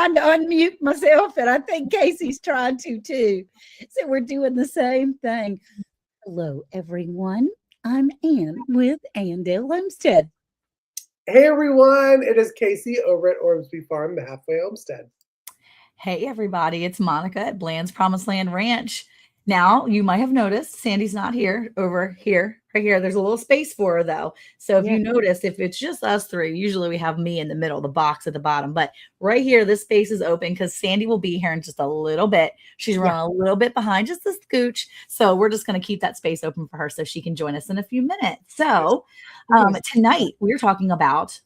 trying to unmute myself, and I think Casey's trying to too. So we're doing the same thing. Hello, everyone. I'm Ann with Andale Homestead. Hey everyone, it is Casey over at Ormsby Farm, the Halfway Homestead. Hey, everybody, it's Monica at Bland's Promised Land Ranch. Now, you might have noticed Sandy's not here over here, right here. There's a little space for her, though. So if you notice, if it's just us three, usually we have me in the middle, the box at the bottom. But right here, this space is open because Sandy will be here in just a little bit. She's running a little bit behind, just a scooch. So we're just going to keep that space open for her so she can join us in a few minutes. So tonight, we're talking about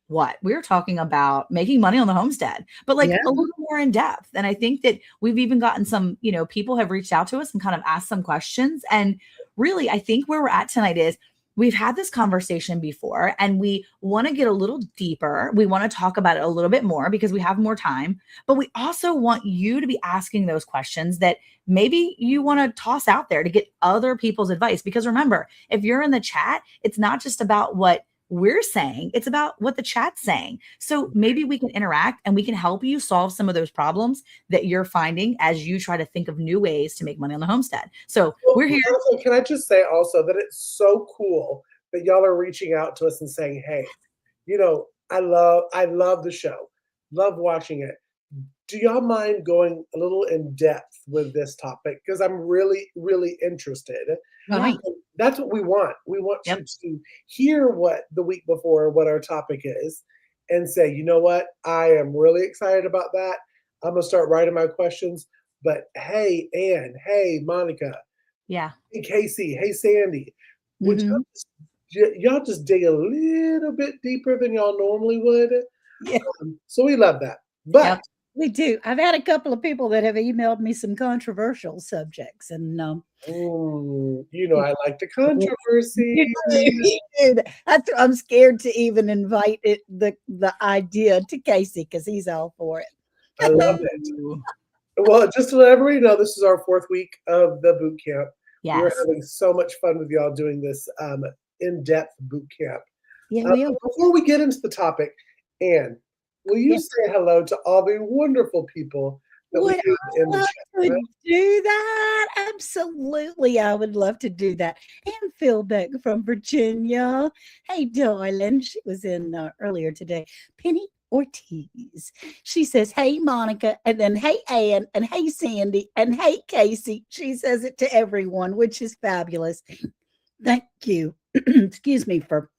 what we're talking about making money on the homestead, but like a little more in depth. And I think that we've even gotten some, people have reached out to us and kind of asked some questions. And really, I think where we're at tonight is we've had this conversation before and we want to get a little deeper. We want to talk about it a little bit more because we have more time, but we also want you to be asking those questions that maybe you want to toss out there to get other people's advice. Because remember, if you're in the chat, it's not just about what we're saying, it's about what the chat's saying. So maybe we can interact and we can help you solve some of those problems that you're finding as you try to think of new ways to make money on the homestead. So we're here. Also, can I just say also that it's so cool that y'all are reaching out to us and saying, hey, I love the show. Love watching it. Do y'all mind going a little in depth with this topic? Because I'm really, really interested. Right. That's what we want. We want you to hear what the week before, what our topic is, and say, you know what? I am really excited about that. I'm going to start writing my questions. But hey, Ann, hey, Monica. Yeah. Hey, Casey. Hey, Sandy. Would y'all just dig a little bit deeper than y'all normally would? Yeah. So we love that. But we do. I've had a couple of people that have emailed me some controversial subjects, and I like the controversy. I'm scared to even invite the idea to Casey because he's all for it. I love it. Well, just to let everybody know, this is our 4th week of the boot camp. Yes. We're having so much fun with y'all doing this in-depth boot camp. Yeah, before we get into the topic, Ann, will you say hello to all the wonderful people that we have in the chat? Do that? Absolutely. I would love to do that. And Phil Beck from Virginia. Hey, darling. She was in earlier today. Penny Ortiz. She says, hey, Monica, and then hey, Ann, and hey, Sandy, and hey, Casey. She says it to everyone, which is fabulous. Thank you. Excuse me for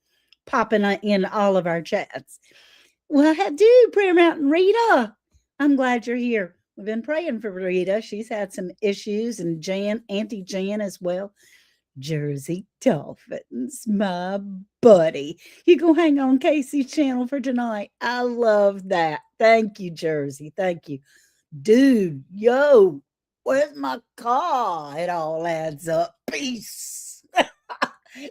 popping in all of our chats. Well, I do, Prayer Mountain Rita. I'm glad you're here. We've been praying for Rita. She's had some issues, and Auntie Jan as well. Jersey Dolphins, my buddy. You go hang on Casey's channel for tonight. I love that. Thank you, Jersey. Thank you. Dude, where's my car? It all adds up. Peace.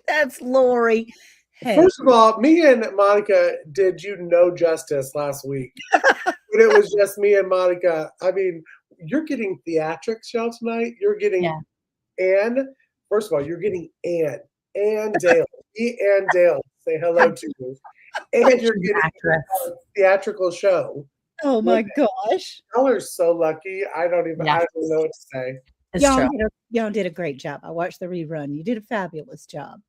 That's Lori. Hey. First of all, me and Monica did you no justice last week. When it was just me and Monica. I mean, you're getting theatrics, y'all, tonight. You're getting Ann. First of all, you're getting Ann. Ann Dale. Ann Dale. Say hello to you. And you're getting a theatrical show. Oh my gosh. Y'all are so lucky. I don't know what to say. Y'all did a great job. I watched the rerun. You did a fabulous job.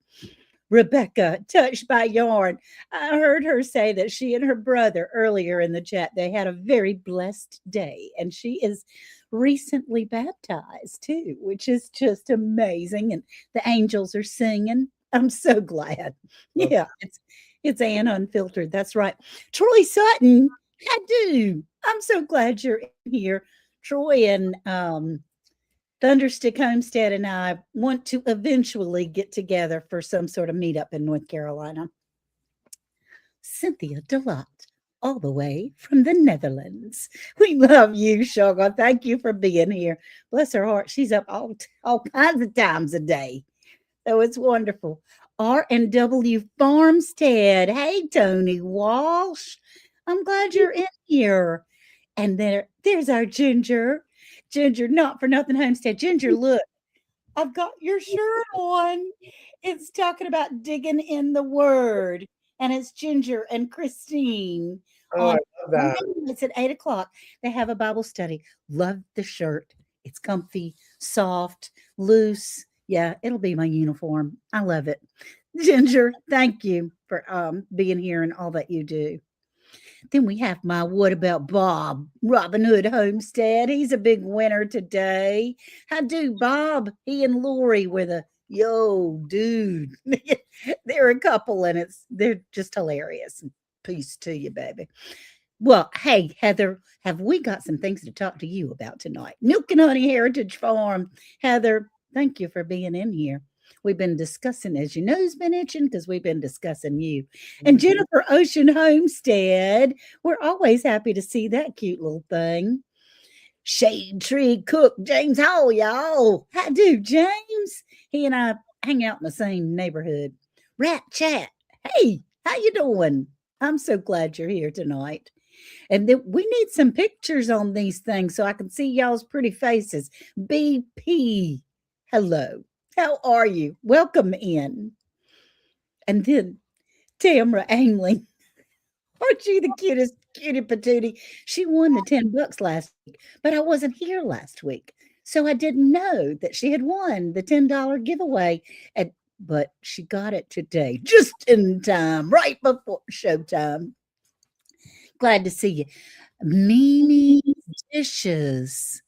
Rebecca, touched by yarn. I heard her say that she and her brother earlier in the chat, they had a very blessed day. And she is recently baptized too, which is just amazing. And the angels are singing. I'm so glad. Yeah, it's Ann Unfiltered. That's right. Troy Sutton, I do. I'm so glad you're in here. Troy and Thunderstick Homestead and I want to eventually get together for some sort of meetup in North Carolina. Cynthia Delot, all the way from the Netherlands. We love you, Sugar. Thank you for being here. Bless her heart. She's up all kinds of times a day. So it's wonderful. R&W Farmstead. Hey, Tony Walsh. I'm glad you're in here. And there's our Ginger. Ginger, not for nothing Homestead. Ginger, look, I've got your shirt on. It's talking about digging in the word. And it's Ginger and Christine. Oh, I on love that. it's at 8 o'clock. They have a Bible study. Love the shirt. It's comfy, soft, loose. Yeah, it'll be my uniform. I love it. Ginger, thank you for being here and all that you do. Then we have my What About Bob, Robin Hood Homestead. He's a big winner today. How do Bob? He and Lori were the yo, dude. They're a couple and they're just hilarious. Peace to you, baby. Well, hey, Heather, have we got some things to talk to you about tonight? Milk and Honey Heritage Farm. Heather, thank you for being in here. We've been discussing, as your nose been itching, because we've been discussing you. And Jennifer Ocean Homestead, we're always happy to see that cute little thing. Shade Tree Cook, James Hall, y'all. How do, James? He and I hang out in the same neighborhood. Rat Chat, hey, how you doing? I'm so glad you're here tonight. And then we need some pictures on these things so I can see y'all's pretty faces. BP, hello. How are you? Welcome in. And then Tamara Angling. Aren't you the cutest cutie patootie? She won the $10 last week, but I wasn't here last week. So I didn't know that she had won the $10 giveaway. But she got it today, just in time, right before showtime. Glad to see you. Mimi's Dishes.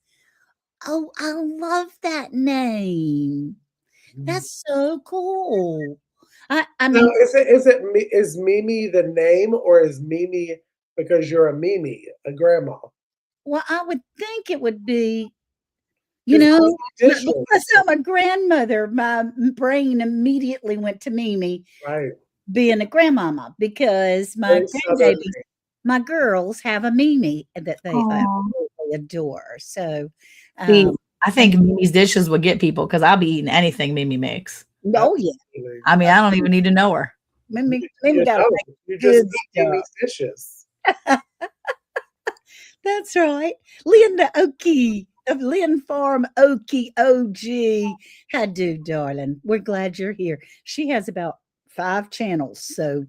Oh, I love that name. That's so cool. I mean, Is Mimi the name, or is Mimi because you're a Mimi, a grandma? well, I would think it would be, because I'm a grandmother. My brain immediately went to Mimi, right? Being a grandmama, because my grandbabies, my girls have a Mimi that they absolutely adore. So, I think Mimi's Dishes would get people because I'll be eating anything Mimi makes. Oh yeah. I mean, I don't even need to know her. Mimi got to make good Mimi's Dishes. That's right. Linda Okie of Lynn Farm Okie OG. How do, darling? We're glad you're here. She has about 5 channels. So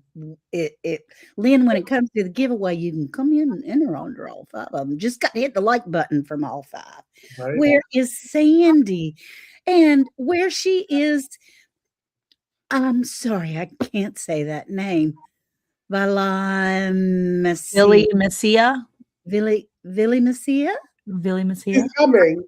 Lynn, when it comes to the giveaway, you can come in and enter under all 5 of them. Just got to hit the like button from all 5. Right. Where is Sandi? And where she is, I'm sorry, I can't say that name. Billy Messia. Billy Messia? Billy Messia. She's coming.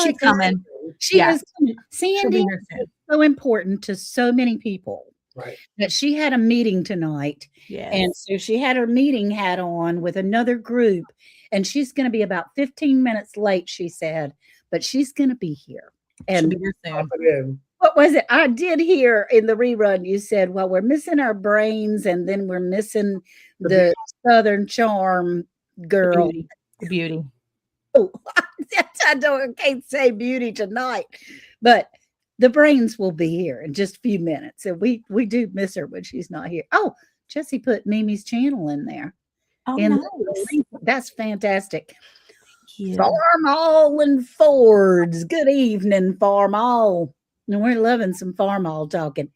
She's coming. She is coming. Sandi is so important to so many people. Right. That she had a meeting tonight. Yes. And so she had her meeting hat on with another group. And she's going to be about 15 minutes late, she said. But she's going to be here. And she'll be here soon. What was it? I did hear in the rerun, you said, well, we're missing our brains and then we're missing the Southern charm girl. The beauty. Oh, I can't say beauty tonight, but the brains will be here in just a few minutes. And we do miss her when she's not here. Oh, Jesse put Mimi's channel in there. Oh, nice. That's fantastic. Farm All and Fords. Good evening, Farm All. And we're loving some Farm All talking.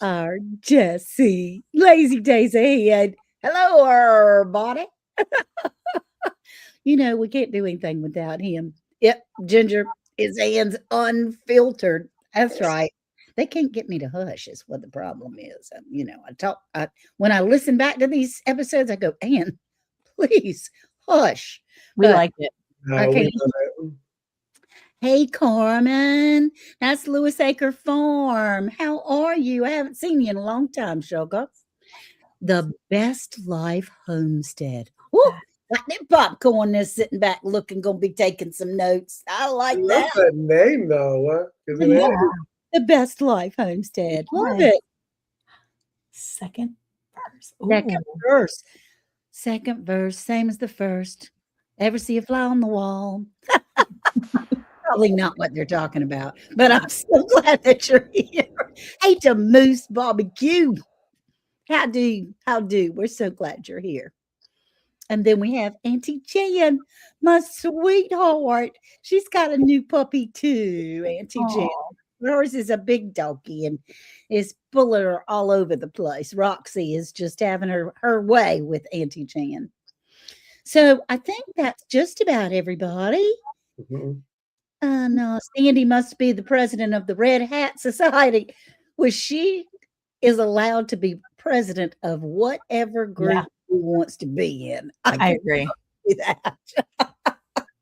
Our Jesse, lazy days ahead. Hello, everybody. We can't do anything without him. Yep, Ginger, his hands unfiltered. That's right. They can't get me to hush is what the problem is. When I listen back to these episodes, I go, Ann, please hush. We like it. Okay. Hey, Carmen. That's Lewis Acre Farm. How are you? I haven't seen you in a long time, sugar. The Best Life Homestead. Woo! Got that popcorn there sitting back looking, going to be taking some notes. I like that. That name, though. The Best Life Homestead. Love it. Second verse. Second verse. Same as the first. Ever see a fly on the wall? Probably not what they're talking about, but I'm so glad that you're here. Hey, to Moose Barbecue. How do? We're so glad you're here. And then we have Auntie Jan, my sweetheart. She's got a new puppy too, Auntie Jan. Hers is a big doggy and is pulling her all over the place. Roxy is just having her way with Auntie Jan. So I think that's just about everybody. Mhm. No, Sandy must be the president of the Red Hat Society. Well, she is allowed to be president of whatever Yeah, group she wants to be in. I I can agree. see that. And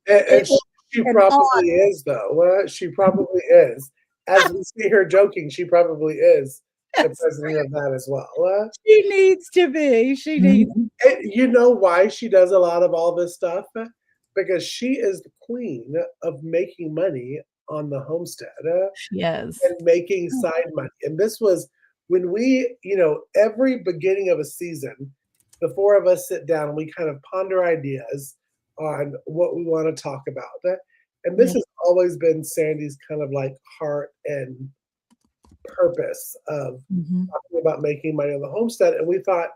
It was she an honor. probably is, though. She probably is. As we see her joking, she probably is the president of that as well. She needs to be. She needs. Mhm. And you know why she does a lot of all this stuff? Because she is the queen of making money on the homestead. She is. And making side money. And this was when we, every beginning of a season, the four of us sit down and we kind of ponder ideas on what we want to talk about. And this Yeah. has always been Sandy's kind of like heart and purpose of Mhm. talking about making money on the homestead. And we thought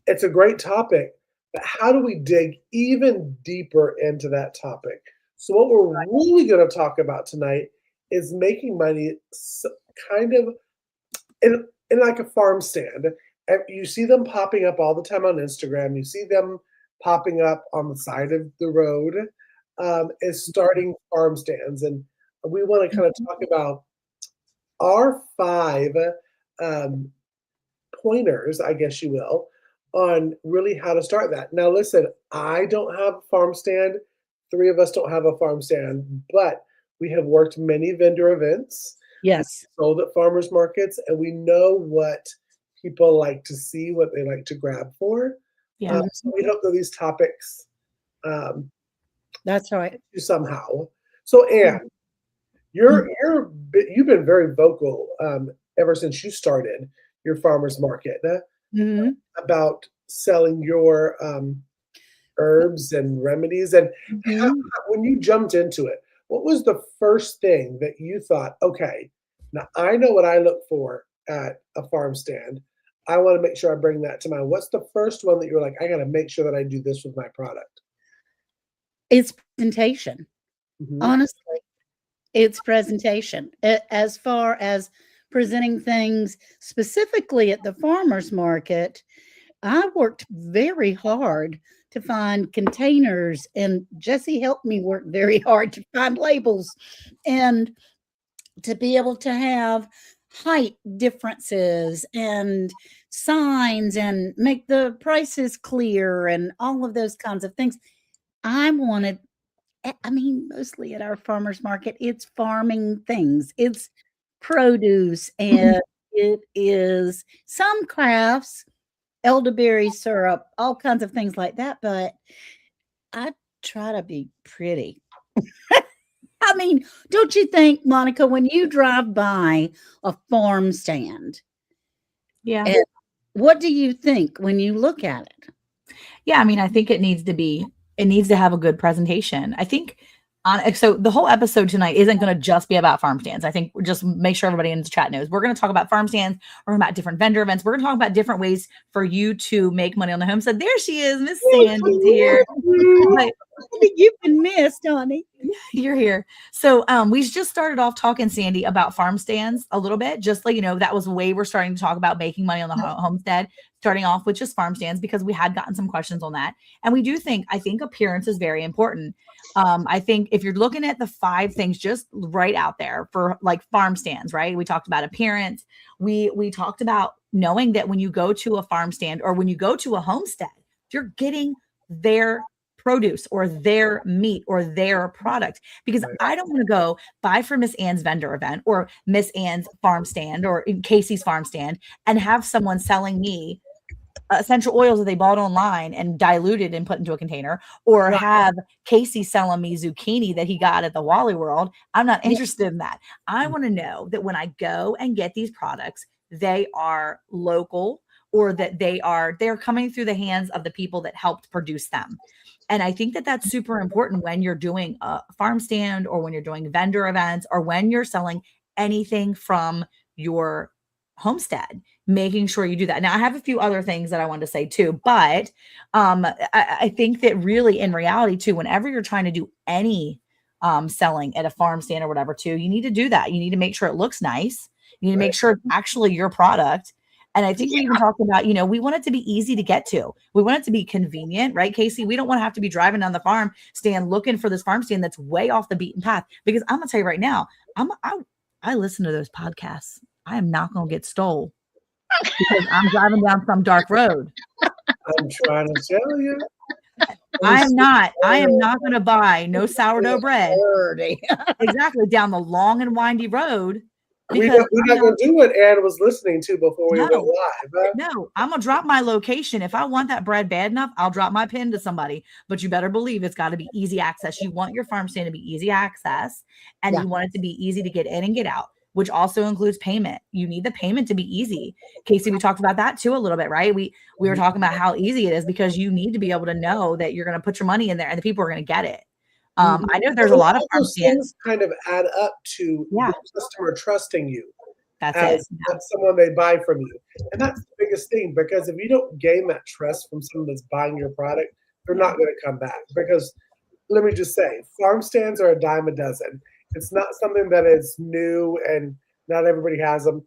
it's a great topic, but how do we dig even deeper into that topic? So, what we're really going to talk about tonight is making money kind of in like a farm stand. And you see them popping up all the time on Instagram. You see them popping up on the side of the road as starting farm stands. And we want to kind of talk about our 5 um, pointers, I guess you will, on really how to start that. Now, listen, I don't have a farm stand. 3 of us don't have a farm stand, but we have worked many vendor events, Yes. sold at farmers markets, and we know what people like to see, what they like to grab for. Yeah. So we hope that these topics um, That's right. do somehow. So, Anne, you've been very vocal ever since you started your farmers market Mhm. about selling your herbs and remedies. And Mhm. when you jumped into it, what was the first thing that you thought, okay, now I know what I look for at a farm stand. I want to make sure I bring that to mind. What's the first one that you're like, I got to make sure that I do this with my product? It's presentation. Mhm. Honestly, it's presentation. As far as presenting things specifically at the farmer's market, I worked very hard to find containers, and Jesse helped me work very hard to find labels and to be able to have height differences and signs and make the prices clear and all of those kinds of things. I wanted, I mean, mostly at our farmers market, it's farming things, it's produce, and it is some crafts, elderberry syrup, all kinds of things like that. But I try to be pretty. I mean, don't you think, Monica, when you drive by a farm stand, Yeah. and what do you think when you look at it? Yeah, I mean, I think it needs to have a good presentation. I think so the whole episode tonight isn't going to just be about farm stands. I think just make sure everybody in the chat knows. We're going to talk about farm stands, we're about different vendor events. We're going to talk about different ways for you to make money on the homestead. There she is, Miss Sandy's here. But You've been missed, honey. you're here. So we just started off talking, Sandy, about farm stands a little bit. Just like, that was the way we're starting to talk about making money on the homestead, starting off with just farm stands because we had gotten some questions on that. And I think appearance is very important. I think if you're looking at the 5 things just right out there for like farm stands, right? We talked about appearance. We talked about knowing that when you go to a farm stand or when you go to a homestead, you're getting their produce or their meat or their product, because I don't want to go buy for Miss Ann's vendor event or Miss Ann's farm stand or in Cayce's farm stand and have someone selling me essential oils that they bought online and diluted and put into a container, or have Cayce selling me zucchini that he got at the Wally World. I'm not interested in that. I want to know that when I go and get these products, they are local, or that they're coming through the hands of the people that helped produce them. And I think that that's super important when you're doing a farm stand or when you're doing vendor events or when you're selling anything from your homestead, making sure you do that. Now, I have a few other things that I want to say too, but I think that really in reality too, whenever you're trying to do any selling at a farm stand or whatever too, you need to do that. You need to make sure it looks nice. You need to make sure it's actually your product. And I think we even talked about, we want it to be easy to get to. We want it to be convenient, right, Casey? We don't want to have to be driving down the farm stand looking for this farm stand that's way off the beaten path. Because I'm gonna tell you right now, I listen to those podcasts. I am not gonna get stole because I'm driving down some dark road. I'm trying to tell you. I am not going to buy no sourdough bread. Exactly, down the long and windy road. We're not going to do what Ann was listening to before we went live. Huh? No, I'm going to drop my location. If I want that bread bad enough, I'll drop my pin to somebody. But you better believe it's got to be easy access. You want your farm stand to be easy access, and you want it to be easy to get in and get out, which also includes payment. You need the payment to be easy. Casey, we talked about that too a little bit, right? We were talking about how easy it is because you need to be able to know that you're going to put your money in there and the people are going to get it. I know there's a lot of farm stands kind of add up to the customer trusting you as someone they buy from you. And that's the biggest thing, because if you don't gain that trust from someone that's buying your product, they're not going to come back. Because let me just say, farm stands are a dime a dozen. It's not something that is new and not everybody has them.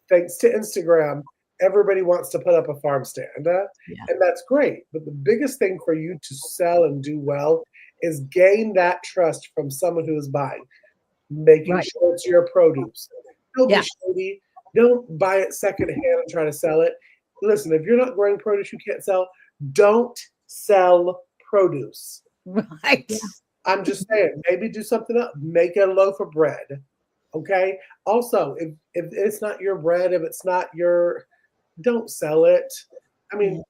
Thanks to Instagram, everybody wants to put up a farm stand. And that's great. But the biggest thing for you to sell and do well is gain that trust from someone who is buying, making sure it's your produce. Don't be shady. Don't buy it secondhand and try to sell it. Listen, if you're not growing produce you can't sell, don't sell produce. Right. Yeah. I'm just saying, maybe do something else. Make a loaf of bread. Okay. Also, if it's not your bread, if it's not don't sell it. I mean,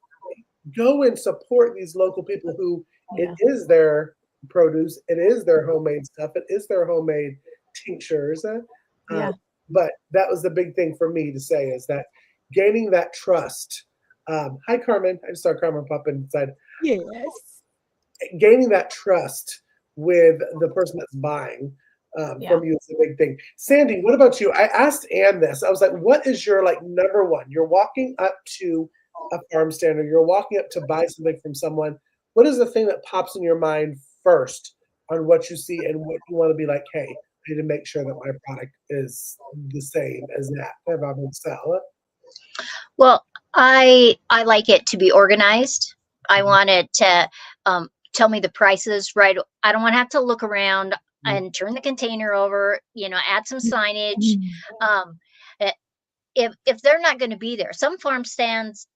go and support these local people who it is their produce, it is their homemade stuff, it is their homemade tinctures. But that was the big thing for me to say, is that gaining that trust. Hi, Carmen. I just saw Carmen pop inside. Yes. Gaining that trust with the person that's buying from you is a big thing. Sandi, what about you? I asked Ann this. I was like, what is your number one? You're walking up to a farm stand, or you're walking up to buy something from someone. What is the thing that pops in your mind first on what you see and what you want to be like, hey, I need to make sure that my product is the same as that if I'm going to sell it? Well, I like it to be organized. I want it to tell me the prices right. I don't want to have to look around and turn the container over, add some signage. If they're not going to be there, some farm stands,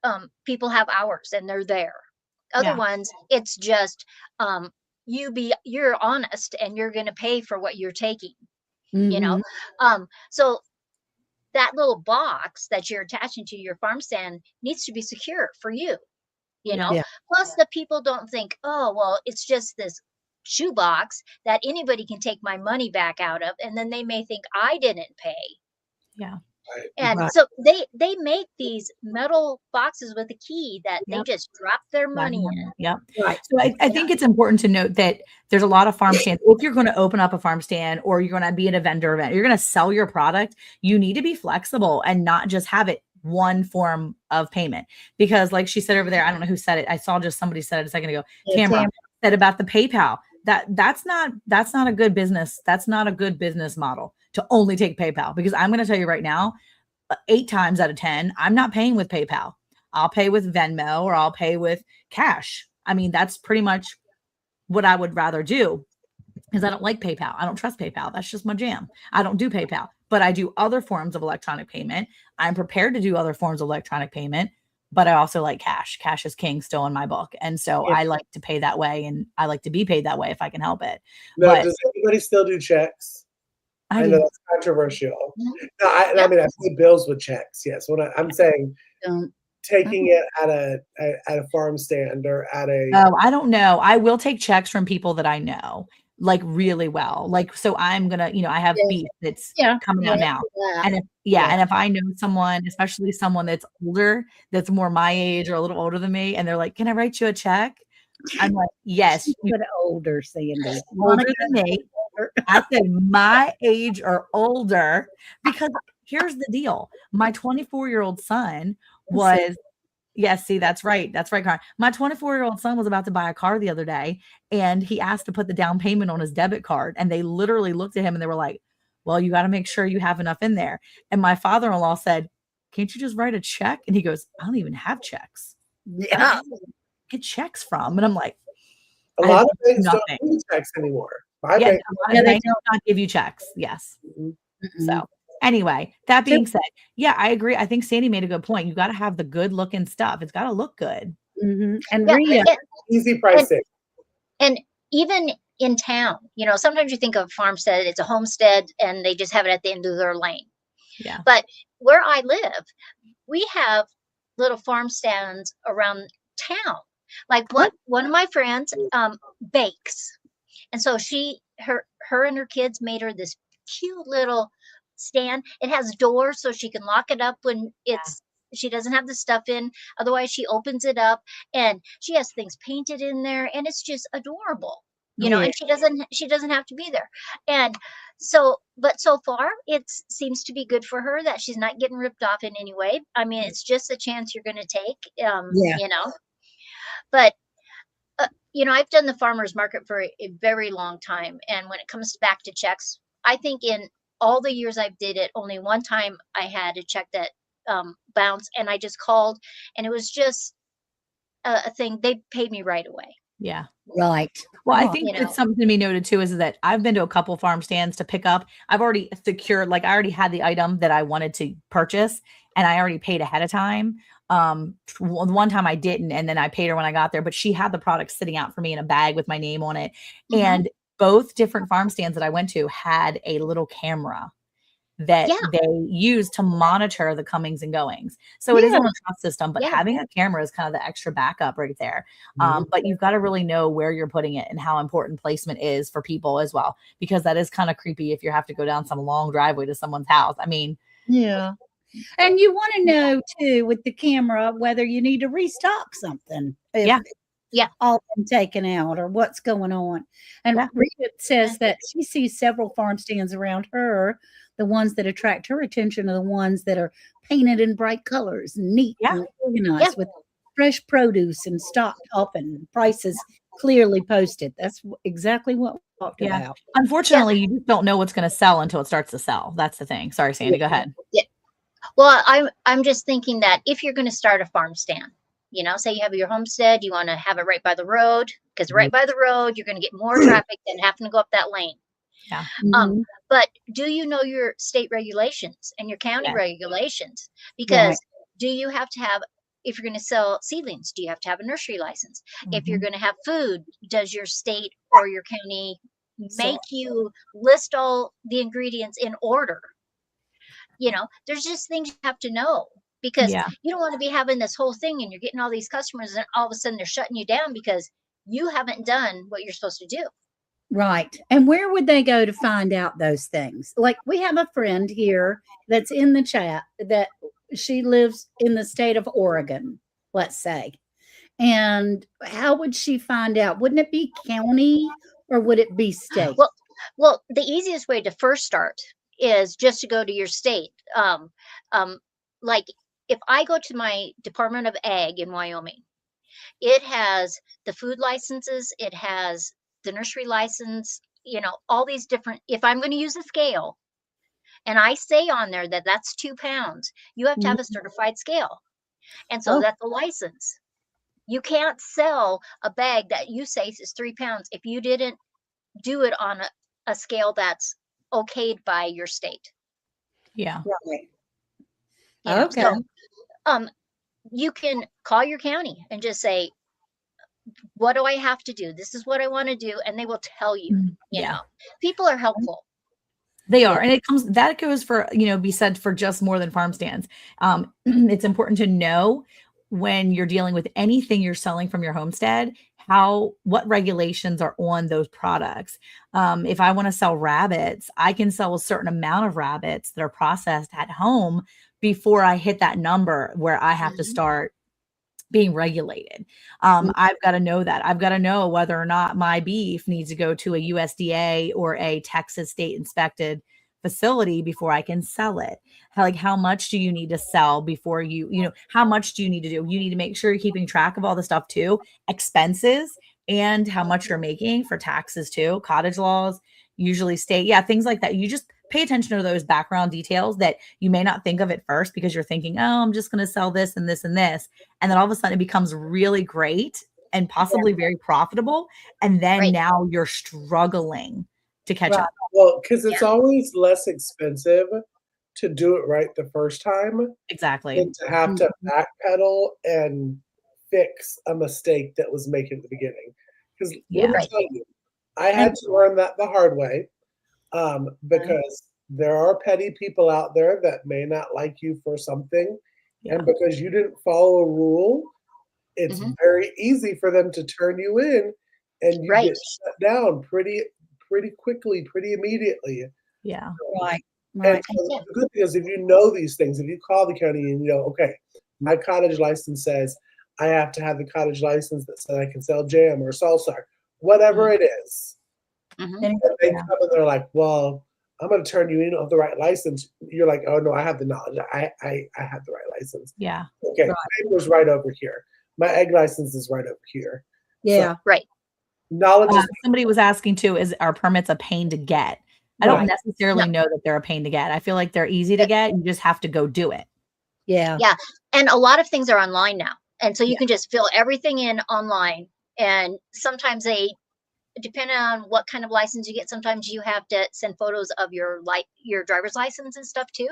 people have hours and they're there. Other ones, it's just you're honest and you're going to pay for what you're taking. So that little box that you're attaching to your farm stand needs to be secure for you. Plus the people don't think, oh, well, it's just this shoebox that anybody can take my money back out of, and then they may think I didn't pay. And so they make these metal boxes with a key that they just drop their money in. So I think it's important to note that there's a lot of farm stands. If you're going to open up a farm stand, or you're going to be at a vendor event, you're going to sell your product, you need to be flexible and not just have it one form of payment. Because like she said over there, I don't know who said it. I saw just somebody said it a second ago. Tamara said about the PayPal. That's not a good business. That's not a good business model to only take PayPal, because I'm going to tell you right now, 8 times out of 10, I'm not paying with PayPal. I'll pay with Venmo, or I'll pay with cash. I mean, that's pretty much what I would rather do, because I don't like PayPal. I don't trust PayPal. That's just my jam. I don't do PayPal, but I do other forms of electronic payment. I'm prepared to do other forms of electronic payment, but I also like cash. Cash is king still in my book. And so I like to pay that way, and I like to be paid that way if I can help it. Now, does anybody still do checks? I know that's controversial. No, I mean, I pay bills with checks. Yes, I'm saying taking it at a farm stand or at a. Oh, I don't know. I will take checks from people that I know, like really well. Like, so I'm gonna, I have beef that's coming out now, and if I know someone, especially someone that's older, that's more my age or a little older than me, and they're like, "Can I write you a check?" I'm like, "Yes." But older, Sandi. Older than me. I said my age or older, because here's the deal. My 24-year-old son was, see, that's right. That's right, Karen. My 24-year-old son was about to buy a car the other day, and he asked to put the down payment on his debit card. And they literally looked at him and they were like, well, you got to make sure you have enough in there. And my father-in-law said, can't you just write a check? And he goes, I don't even have checks. Yeah. Get checks from. And I'm like, A lot of banks don't do checks anymore. My bank, they do not give you checks. Yes. Mm-mm. So anyway, that being said, yeah, I agree. I think Sandy made a good point. You got to have the good looking stuff. It's got to look good. And easy pricing. And even in town, you know, sometimes you think of farmstead, it's a homestead and they just have it at the end of their lane. Yeah. But where I live, we have little farm stands around town. Like one of my friends bakes. And so her and her kids made her this cute little stand. It has doors so she can lock it up when she doesn't have the stuff in. Otherwise, she opens it up and she has things painted in there, and it's just adorable, you know. And she doesn't have to be there. And so far, it seems to be good for her that she's not getting ripped off in any way. I mean, it's just a chance you're going to take, you know. But you know, I've done the farmers market for a very long time, and when it comes back to checks, I think in all the years I've did it, only one time I had a check that bounce, and I just called, and it was just a thing. They paid me right away. Yeah. Right. Well, I think it's something to be noted too, is that I've been to a couple farm stands to pick up. I've already secured, like I already had the item that I wanted to purchase and I already paid ahead of time. One time I didn't, and then I paid her when I got there, but she had the product sitting out for me in a bag with my name on it. Mm-hmm. And both different farm stands that I went to had a little camera that they use to monitor the comings and goings. So it isn't a trust system, but having a camera is kind of the extra backup right there. But you've got to really know where you're putting it and how important placement is for people as well, because that is kind of creepy if you have to go down some long driveway to someone's house. I mean, and you want to know too with the camera whether you need to restock something. All been taken out or what's going on. And Rita says that she sees several farm stands around her. The ones that attract her attention are the ones that are painted in bright colors, neat and organized with fresh produce and stocked up and prices clearly posted. That's exactly what we talked about. Unfortunately, you just don't know what's going to sell until it starts to sell. That's the thing. Sorry, Sandy, go ahead. Yeah. Well, I'm just thinking that if you're going to start a farm stand, you know, say you have your homestead, you want to have it right by the road, because right by the road, you're going to get more traffic than having to go up that lane. Yeah. But do you know your state regulations and your county regulations? Because do you have to have, if you're going to sell seedlings, do you have to have a nursery license? If you're going to have food, does your state or your county make you list all the ingredients in order? You know, there's just things you have to know, because you don't want to be having this whole thing and you're getting all these customers and all of a sudden they're shutting you down because you haven't done what you're supposed to do. Right. And where would they go to find out those things? Like we have a friend here that's in the chat that she lives in the state of Oregon, let's say. And how would she find out? Wouldn't it be county or would it be state? Well, the easiest way to first start is just to go to your state. Like if I go to my Department of Ag in Wyoming, it has the food licenses, it has the nursery license, you know, all these different, if I'm going to use a scale and I say on there that that's 2 pounds, you have to have a certified scale. And so that's a license. You can't sell a bag that you say is 3 pounds if you didn't do it on a scale that's okayed by your state. Yeah. Right. You know, so, you can call your county and just say, what do I have to do? This is what I want to do. And they will tell you, you know, people are helpful. They are. And that goes for, you know, be said for just more than farm stands. It's important to know when you're dealing with anything you're selling from your homestead, what regulations are on those products. If I want to sell rabbits, I can sell a certain amount of rabbits that are processed at home before I hit that number where I have to start being regulated. I've got to know that. I've got to know whether or not my beef needs to go to a USDA or a Texas state inspected facility before I can sell it. How much do you need to sell before how much do you need to do? You need to make sure you're keeping track of all the stuff too, expenses and how much you're making for taxes too, cottage laws, usually state. Yeah. Things like that. You just pay attention to those background details that you may not think of at first because you're thinking, oh, I'm just going to sell this and this and this. And then all of a sudden it becomes really great and possibly very profitable. And then now you're struggling to catch up. Well, because it's always less expensive to do it right the first time. Exactly. Than to have to backpedal and fix a mistake that was made at the beginning. Because let me tell you, I had to learn that the hard way. Because there are petty people out there that may not like you for something. And because you didn't follow a rule, it's very easy for them to turn you in and you get shut down pretty quickly, pretty immediately. Yeah. Right. And the good thing is if you know these things, if you call the county and you know, okay, my cottage license says I have to have the cottage license that says I can sell jam or salsa, whatever it is. And they come and they're like, well, I'm going to turn you in on the right license. You're like, oh no, I have the knowledge. I have the right license. Yeah. Okay. Paper's right over here. My egg license is right over here. Yeah. So, knowledge. Somebody was asking too, is our permits a pain to get? I don't necessarily know that they're a pain to get. I feel like they're easy to get. You just have to go do it. Yeah. Yeah. And a lot of things are online now. And so you can just fill everything in online. And sometimes depending on what kind of license you get, sometimes you have to send photos of your driver's license and stuff too,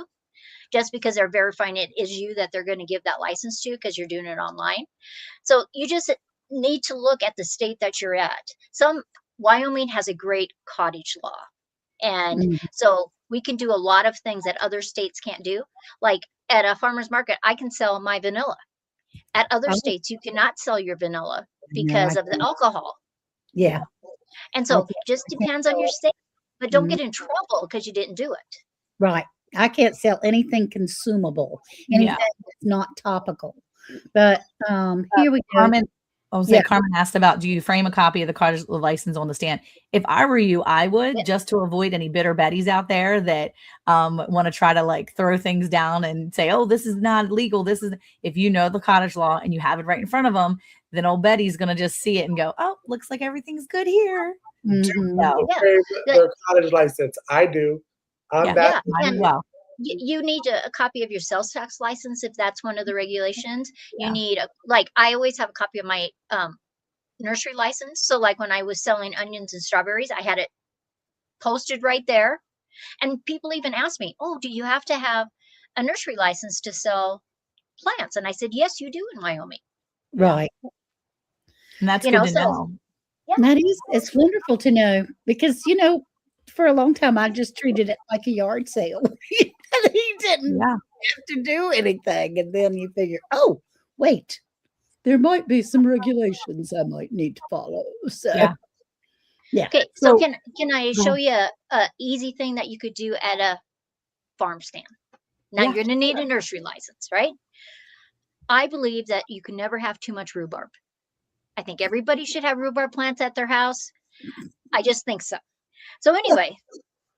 just because they're verifying it is you that they're going to give that license to because you're doing it online. So you just need to look at the state that you're at. Wyoming has a great cottage law. And so we can do a lot of things that other states can't do. Like at a farmer's market, I can sell my vanilla. At other states, you cannot sell your vanilla because of the alcohol. Yeah. And so it just depends on your state, but don't get in trouble because you didn't do it. Right. I can't sell anything consumable, anything that's not topical. But here we go. Carmen asked about, do you frame a copy of the cottage license on the stand? If I were you, I would, just to avoid any bitter Bettys out there that want to try to like throw things down and say, oh, this is not legal. If you know the cottage law and you have it right in front of them, then old Betty's going to just see it and go, oh, looks like everything's good here. Their cottage license. I do. You need a copy of your sales tax license if that's one of the regulations. You need I always have a copy of my nursery license. So like when I was selling onions and strawberries, I had it posted right there. And people even ask me, oh, do you have to have a nursery license to sell plants? And I said, yes, you do in Wyoming. Right. And that's good to know. That is, it's wonderful to know because, for a long time, I just treated it like a yard sale. He didn't have to do anything. And then you figure, oh, wait, there might be some regulations I might need to follow. So, Okay. So can I show you a easy thing that you could do at a farm stand? Now you're going to need a nursery license, right? I believe that you can never have too much rhubarb. I think everybody should have rhubarb plants at their house. I just think so. So anyway,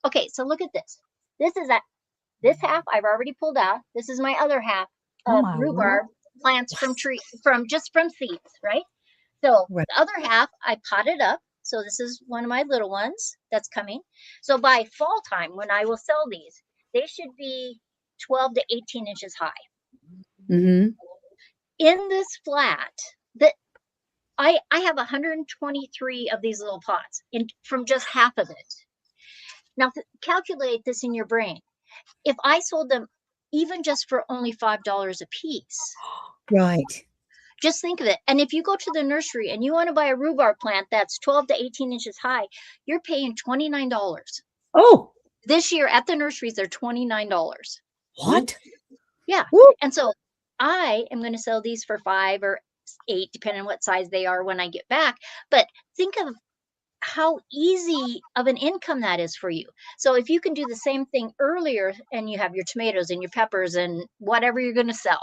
okay, so look at this. This half I've already pulled out. This is my other half of rhubarb plants from seeds, right? So the other half I potted up. So this is one of my little ones that's coming. So by fall time, when I will sell these, they should be 12 to 18 inches high. In this flat, I have 123 of these little pots from just half of it. Now, calculate this in your brain. If I sold them even just for only $5 a piece. Right. Just think of it. And if you go to the nursery and you want to buy a rhubarb plant that's 12 to 18 inches high, you're paying $29. Oh. This year at the nurseries, they're $29. What? Yeah. Woo. And so I am going to sell these for $5 or $8, depending on what size they are when I get back. But think of how easy of an income that is for you. So if you can do the same thing earlier and you have your tomatoes and your peppers and whatever you're going to sell.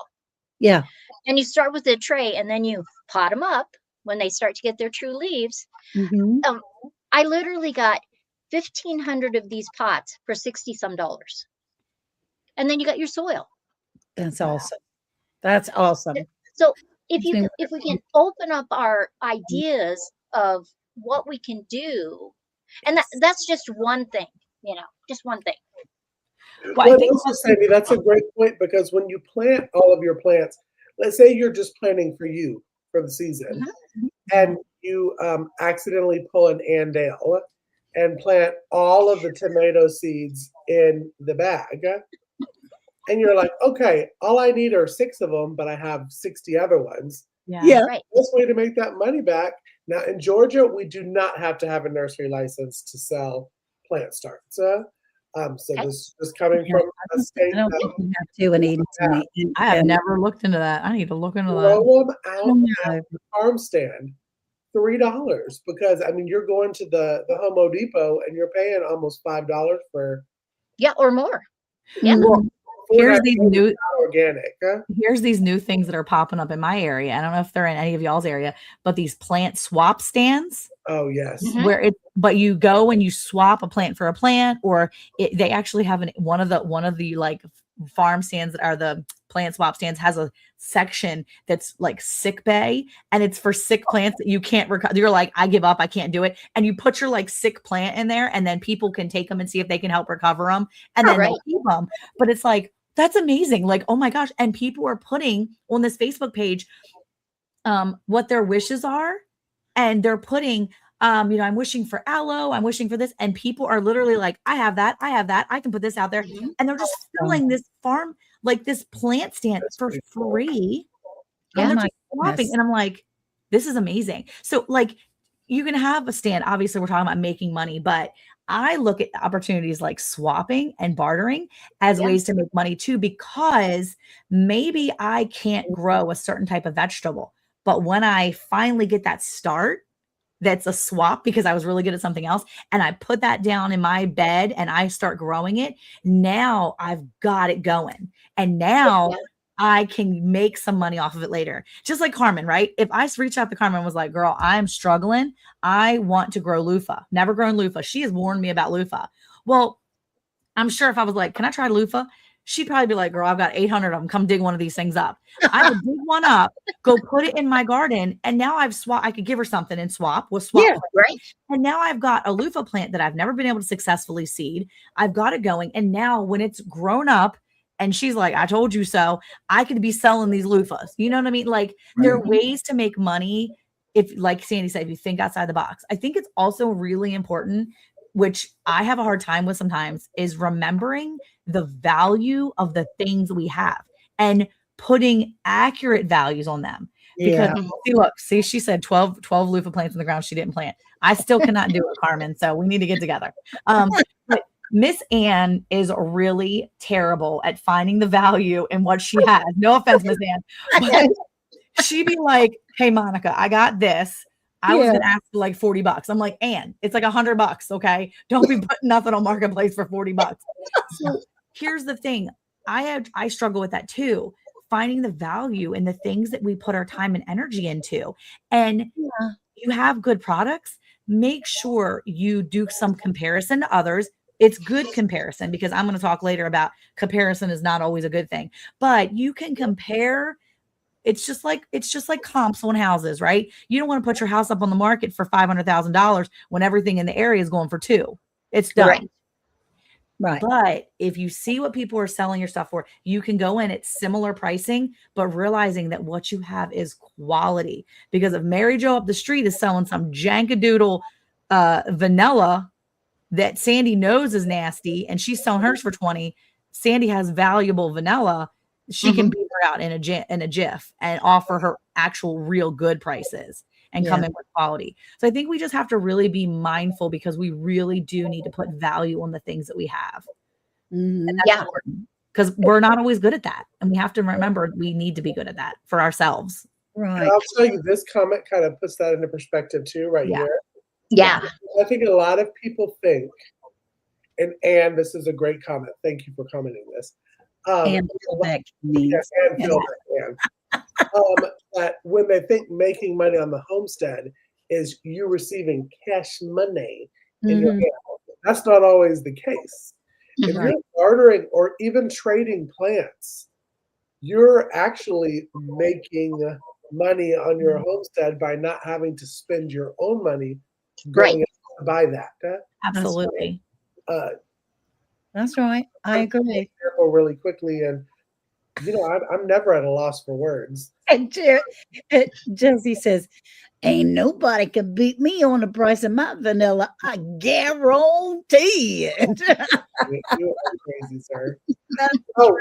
Yeah. And you start with a tray and then you pot them up when they start to get their true leaves. I literally got 1,500 of these pots for $60-some. And then you got your soil. That's awesome. That's awesome. So if we can open up our ideas of what we can do, and that's just one thing, just one thing. Well, I think also, Sandy, that's a great point, because when you plant all of your plants, let's say you're just planting for you for the season, and you accidentally pull an Andale and plant all of the tomato seeds in the bag. And you're like, okay, all I need are 6 of them, but I have 60 other ones. Yeah. Right. Best way to make that money back. Now, in Georgia, we do not have to have a nursery license to sell plant starts. So this is coming from a state. I don't think you have to in Edenton. I have never looked into that. I need to look into that. Roll them out at the farm stand, $3, because I mean you're going to the Home Depot and you're paying almost $5 for or more. Yeah. Well, here's these new organic. Here's these new things that are popping up in my area. I don't know if they're in any of y'all's area, but these plant swap stands. Oh yes. Where but you go and you swap a plant for a plant, or they actually have one of the like farm stands that are the plant swap stands has a section that's like sick bay, and it's for sick plants that you can't recover. You're like, I give up, I can't do it. And you put your like sick plant in there, and then people can take them and see if they can help recover them, and then they'll keep them. But it's like, that's amazing. Like, oh my gosh. And people are putting on this Facebook page what their wishes are. And they're putting, I'm wishing for aloe, I'm wishing for this. And people are literally like, I have that, I can put this out there. And they're just filling this farm, like this plant stand for free. And they're just swapping. And I'm like, this is amazing. So like, you can have a stand. Obviously, we're talking about making money, but I look at opportunities like swapping and bartering as ways to make money too, because maybe I can't grow a certain type of vegetable, but when I finally get that start, that's a swap because I was really good at something else, and I put that down in my bed and I start growing it, now I've got it going. And now I can make some money off of it later. Just like Carmen, right? If I reached out to Carmen and was like, girl, I'm struggling. I want to grow loofah. Never grown loofah. She has warned me about loofah. Well, I'm sure if I was like, can I try loofah? She'd probably be like, girl, I've got 800 of them. Come dig one of these things up. I would dig one up, go put it in my garden. And now I could give her something and swap. We'll swap. Yeah, right. And now I've got a loofah plant that I've never been able to successfully seed. I've got it going. And now when it's grown up, and she's like, I told you so, I could be selling these loofahs. You know what I mean? Like, there are ways to make money. If, like Sandy said, if you think outside the box. I think it's also really important, which I have a hard time with sometimes, is remembering the value of the things we have and putting accurate values on them. Because see, she said 12 loofah plants in the ground she didn't plant. I still cannot do it, Carmen. So we need to get together. But Miss Ann is really terrible at finding the value in what she has. No offense, Miss Ann. But she'd be like, hey, Monica, I got this. I was going to ask for like $40. I'm like, Ann, it's like $100. Okay. Don't be putting nothing on Marketplace for $40. So here's the thing. I struggle with that too. Finding the value in the things that we put our time and energy into. And you have good products. Make sure you do some comparison to others. It's good comparison, because I'm going to talk later about comparison is not always a good thing, but you can compare. It's just like comps on houses, right? You don't want to put your house up on the market for $500,000 when everything in the area is going for $2 million. It's done. Right. But if you see what people are selling your stuff for, you can go in at similar pricing, but realizing that what you have is quality. Because if Mary Jo up the street is selling some jankadoodle vanilla that Sandy knows is nasty, and she's selling hers for 20, Sandy has valuable vanilla. She can beat her out in a jiff and offer her actual real good prices and come in with quality. So I think we just have to really be mindful, because we really do need to put value on the things that we have. And that's important, because we're not always good at that. And we have to remember we need to be good at that for ourselves. Right. And I'll tell you, this comment kind of puts that into perspective too, right here. Yeah. I think a lot of people think, and this is a great comment. Thank you for commenting this. And that when they think making money on the homestead is you receiving cash money in your hand, that's not always the case. If you're bartering or even trading plants, you're actually making money on your homestead by not having to spend your own money going to buy that. Absolutely. That's right. I agree. Careful really quickly, and I'm never at a loss for words. And Josie says, "Ain't nobody can beat me on the price of my vanilla. I guarantee it." You are crazy, sir. That's Oh,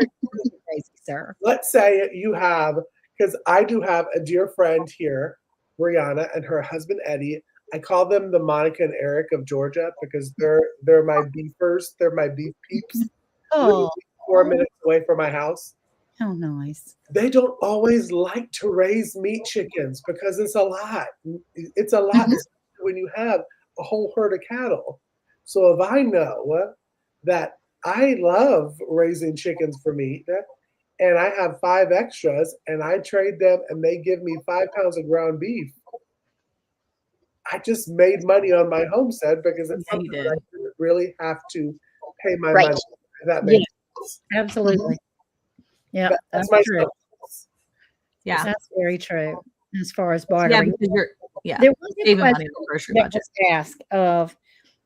crazy, sir. let's say you have, because I do have a dear friend here, Brianna, and her husband Eddie. I call them the Monica and Eric of Georgia because they're my beefers. They're my beef peeps. Oh, 4 minutes away from my house. how nice. They don't always like to raise meat chickens because it's a lot. It's a lot when you have a whole herd of cattle. So if I know that I love raising chickens for meat and I have 5 extras and I trade them and they give me 5 pounds of ground beef, I just made money on my homestead because it's something that I didn't really have to pay my money. That makes sense. Absolutely. Yeah, that's my true. sense. Yeah, that's very true. As far as bartering, because there was a saving money question in the grocery that budget. was asked of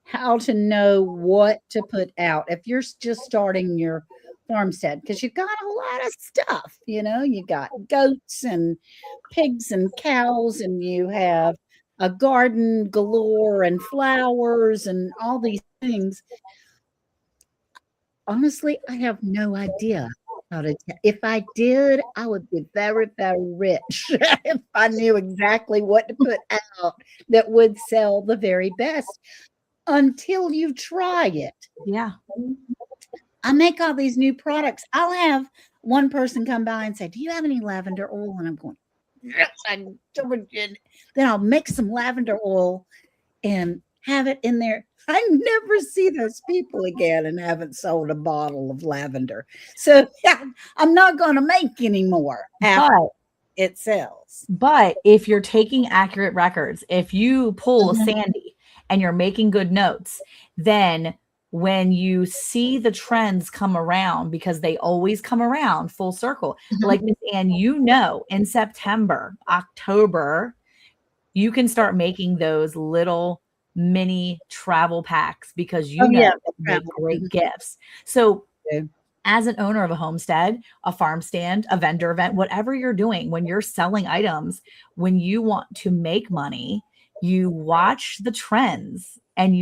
how to know what to put out if you're just starting your farmstead, because you've got a lot of stuff. You got goats and pigs and cows, and you have a garden galore and flowers and all these things. Honestly, I have no idea how to. If I did, I would be very, very rich if I knew exactly what to put out that would sell the very best. Until you try it. Yeah. I make all these new products. I'll have one person come by and say, "Do you have any lavender oil?" And I'm going, "Yes, I do." Then I'll mix some lavender oil and have it in there. I never see those people again and haven't sold a bottle of lavender. So I'm not going to make any more after it sells. But if you're taking accurate records, if you pull Sandy and you're making good notes, then when you see the trends come around, because they always come around full circle, like Miss Ann, in September, October, you can start making those little mini travel packs because they make great gifts. So as an owner of a homestead, a farm stand, a vendor event, whatever you're doing, when you're selling items, when you want to make money, you watch the trends. And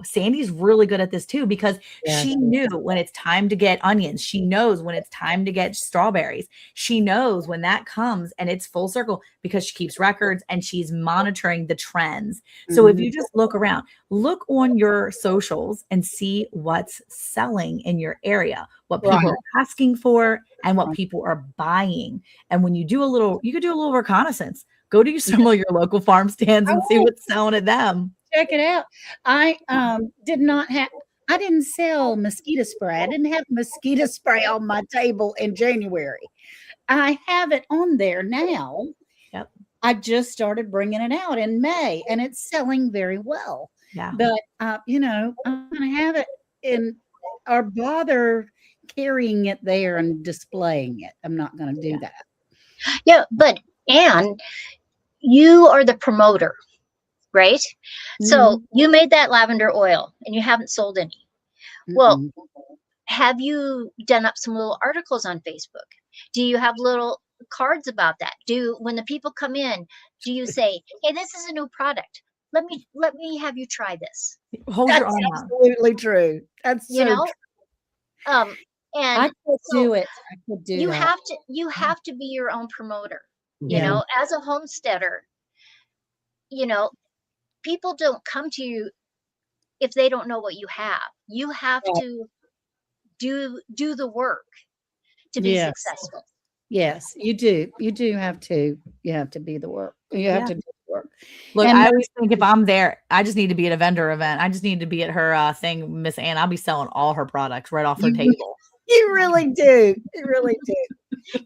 Sandy's really good at this too, because she knew when it's time to get onions. She knows when it's time to get strawberries. She knows when that comes, and it's full circle because she keeps records and she's monitoring the trends. So if you just look around, look on your socials and see what's selling in your area, what people are asking for and what people are buying. And when you could do a little reconnaissance. Go to some of your local farm stands and see what's selling at them. Check it out. I didn't sell mosquito spray. I didn't have mosquito spray on my table in January. I have it on there now. Yep. I just started bringing it out in May, and it's selling very well. Yeah. But, I'm going to have it or bother carrying it there and displaying it. I'm not going to do that. Yeah, but Anne, you are the promoter, right? So you made that lavender oil and you haven't sold any. Well, have you done up some little articles on Facebook? Do you have little cards about that? When the people come in, do you say, "Hey, this is a new product. Let me have you try this"? Hold your arm out. Absolutely true. That's true. And I could do it. I could do you that. you have to be your own promoter. As a homesteader, people don't come to you if they don't know what you have. You have to do the work to be successful. Yes, you do. You have to be the work. You have to do the work. Look, I always think if I'm there, I just need to be at a vendor event. I just need to be at her thing, Miss Ann. I'll be selling all her products right off her table. You really do. You really do.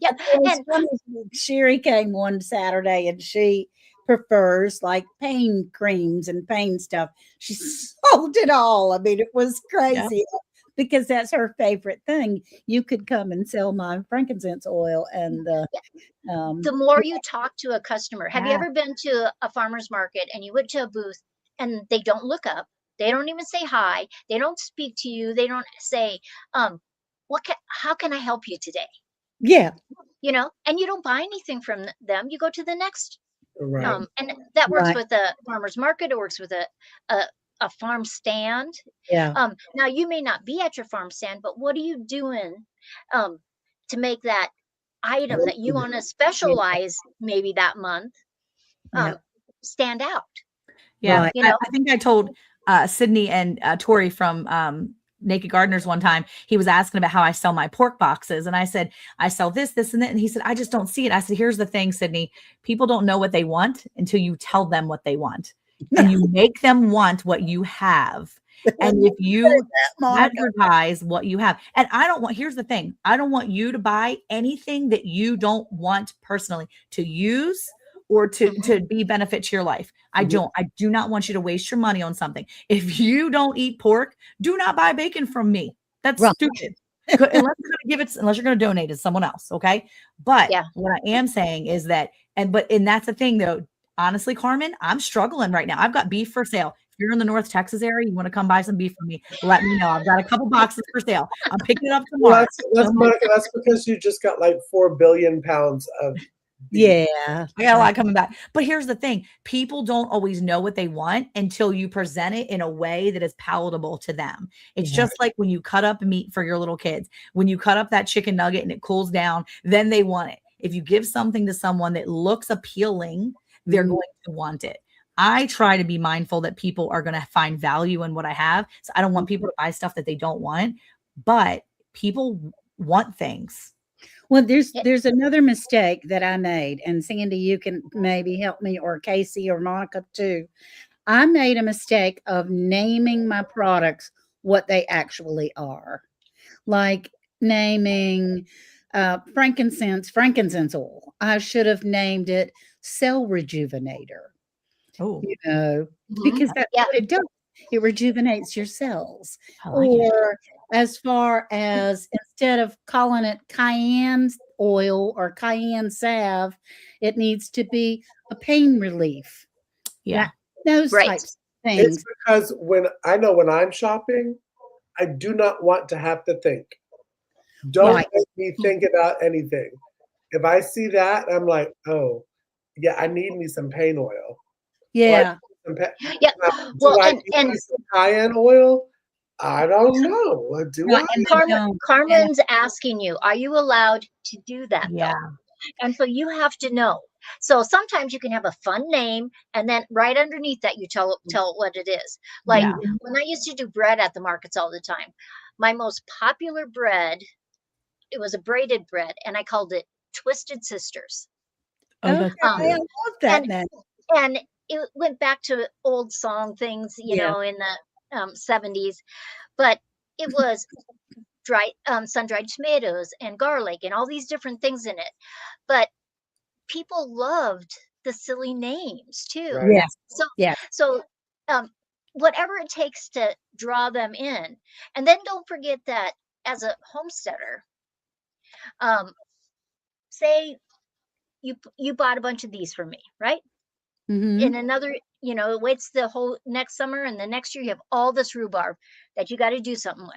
Yeah. And Sherry came one Saturday and she prefers like pain creams and pain stuff. She sold it all. I mean, it was crazy because that's her favorite thing. You could come and sell my frankincense oil and the more you talk to a customer. Have you ever been to a farmer's market and you went to a booth and they don't look up? They don't even say hi. They don't speak to you. They don't say, how can I help you today? Yeah. And you don't buy anything from them. You go to the next. Right. And that works Right. with a farmer's market. It works with a farm stand. Yeah. Now you may not be at your farm stand, but what are you doing to make that item that you want to specialize maybe that month stand out? Yeah. Right. I think I told Sydney and Tori from Naked Gardeners one time, he was asking about how I sell my pork boxes. And I said, I sell this, this, and that. And he said, I just don't see it. I said, here's the thing, Sydney, people don't know what they want until you tell them what they want. And you make them want what you have. And if you advertise what you have, and here's the thing, I don't want you to buy anything that you don't want personally to use or to be benefit to your life. I do not want you to waste your money on something. If you don't eat pork, do not buy bacon from me. That's stupid. Unless you're going to donate it to someone else. Okay. But what I am saying is that, and that's the thing though, honestly, Carmen, I'm struggling right now. I've got beef for sale. If you're in the North Texas area, you want to come buy some beef from me, let me know. I've got a couple boxes for sale. I'm picking it up tomorrow. Monica, that's because you just got like 4 billion pounds of beef. Yeah. I got a lot coming back. But here's the thing. People don't always know what they want until you present it in a way that is palatable to them. It's just like when you cut up meat for your little kids. When you cut up that chicken nugget and it cools down, then they want it. If you give something to someone that looks appealing, they're going to want it. I try to be mindful that people are going to find value in what I have. So I don't want people to buy stuff that they don't want, but people want things. Well, there's another mistake that I made, and Sandy, you can maybe help me, or Casey or Monica too. I made a mistake of naming my products what they actually are, like naming frankincense oil. I should have named it Cell Rejuvenator. Oh, because that's what it does. It rejuvenates your cells. Or as far as instead of calling it cayenne oil or cayenne salve, it needs to be a pain relief. Yeah. Those types of things. It's because when I'm shopping, I do not want to have to think. Don't make me think about anything. If I see that, I'm like, oh, yeah, I need me some pain oil. Yeah. Well, and some cayenne oil, I don't know. Carmen's asking you, are you allowed to do that? Yeah. Though? And so you have to know. So sometimes you can have a fun name, and then right underneath that, you tell what it is. Like when I used to do bread at the markets all the time, my most popular bread, it was a braided bread, and I called it Twisted Sisters. I love that. And it went back to old song things, in the 70s, but it was sun-dried tomatoes and garlic and all these different things in it. But people loved the silly names too. Right. So whatever it takes to draw them in. And then don't forget that as a homesteader, say you bought a bunch of these from me, right? In another, it waits the whole next summer, and the next year you have all this rhubarb that you got to do something with.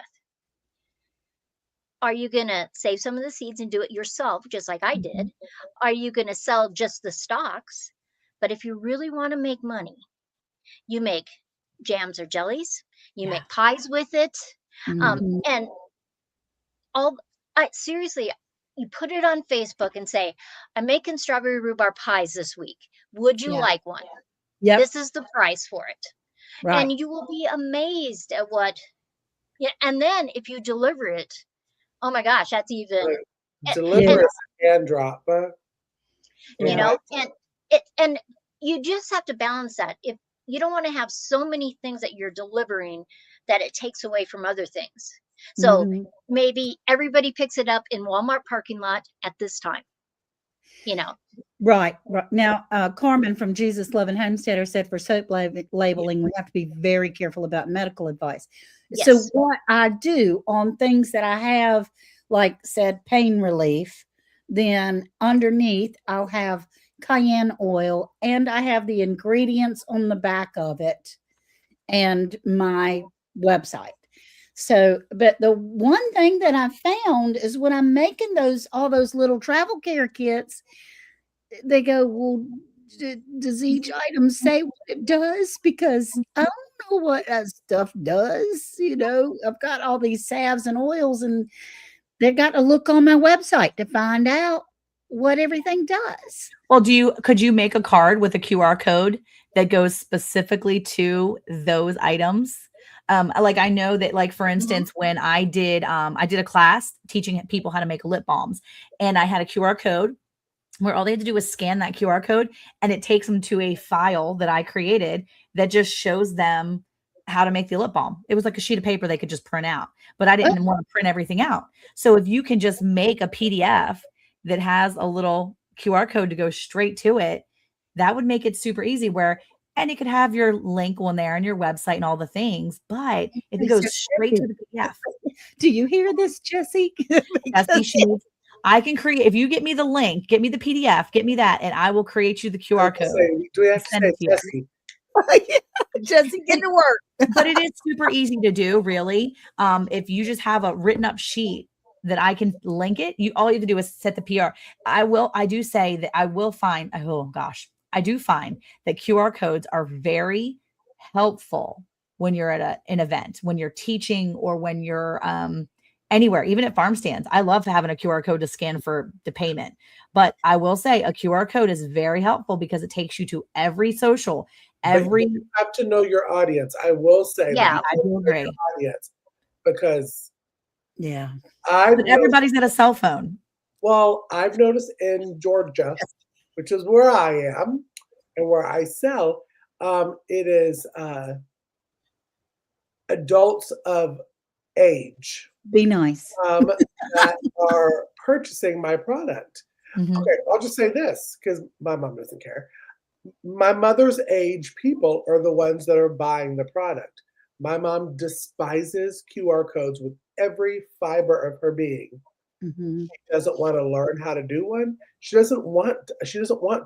Are you going to save some of the seeds and do it yourself, just like I did? Are you going to sell just the stalks? But if you really want to make money, you make jams or jellies, you make pies with it. And seriously, you put it on Facebook and say, I'm making strawberry rhubarb pies this week. Would you like one? Yep. This is the price for it. Right. And you will be amazed at what, and then if you deliver it, oh my gosh, that's even. Deliver a hand drop. And you just have to balance that. If you don't want to have so many things that you're delivering that it takes away from other things. So maybe everybody picks it up in Walmart parking lot at this time, Right. Now, Carmen from Jesus Loving Homesteader said for soap labeling, we have to be very careful about medical advice. Yes. So what I do on things that I have, like said, pain relief, then underneath I'll have cayenne oil, and I have the ingredients on the back of it. and my website. So, but the one thing that I found is when I'm making all those little travel care kits, they go, well, does each item say what it does? Because I don't know what that stuff does. I've got all these salves and oils, and they got to look on my website to find out what everything does. Well, could you make a card with a QR code that goes specifically to those items? Like I know that, like, for instance, when I did a class teaching people how to make lip balms, and I had a QR code where all they had to do was scan that QR code, and it takes them to a file that I created that just shows them how to make the lip balm. It was like a sheet of paper they could just print out, but I didn't want to print everything out. So if you can just make a PDF that has a little QR code to go straight to it, that would make it super easy and you could have your link on there and your website and all the things, but if it goes straight to the PDF. Do you hear this, Jessie? I can create, if you get me the link, get me the PDF, get me that, and I will create you the QR code. Do we have to say Jessie? Jessie, get to work. But it is super easy to do, really. If you just have a written up sheet that I can link it, all you have to do is set the PR. I do say that I do find that QR codes are very helpful when you're at an event, when you're teaching, or when you're anywhere, even at farm stands. I love having a QR code to scan for the payment. But I will say a QR code is very helpful because it takes you to every social, you have to know your audience. I will say I do agree. Audience, because everybody's got a cell phone. Well, I've noticed in Georgia, which is where I am and where I sell, it is adults of age. Be nice. That are purchasing my product. Mm-hmm. Okay, I'll just say this because my mom doesn't care. My mother's age people are the ones that are buying the product. My mom despises QR codes with every fiber of her being. Mm-hmm. She doesn't want to learn how to do one. She doesn't want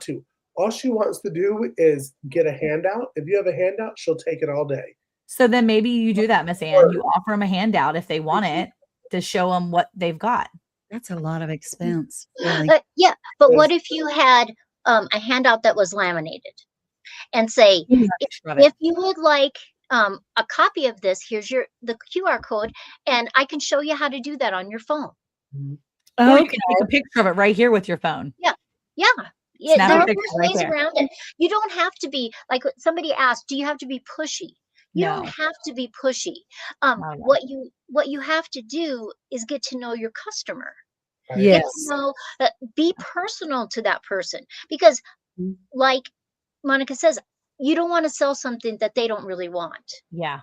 to. All she wants to do is get a handout. If you have a handout, she'll take it all day. So then maybe you do that, Miss Ann. You offer them a handout if they want it to show them what they've got. That's a lot of expense. Really. But what if you had a handout that was laminated and say, if you would like a copy of this, here's the QR code, and I can show you how to do that on your phone. Or you can take a picture of it right here with your phone. Yeah. There are ways around it. You don't have to be, like somebody asked, do you have to be pushy? You don't have to be pushy. What you have to do is get to know your customer. Yes. Be personal to that person, because like Monica says, you don't want to sell something that they don't really want. Yeah.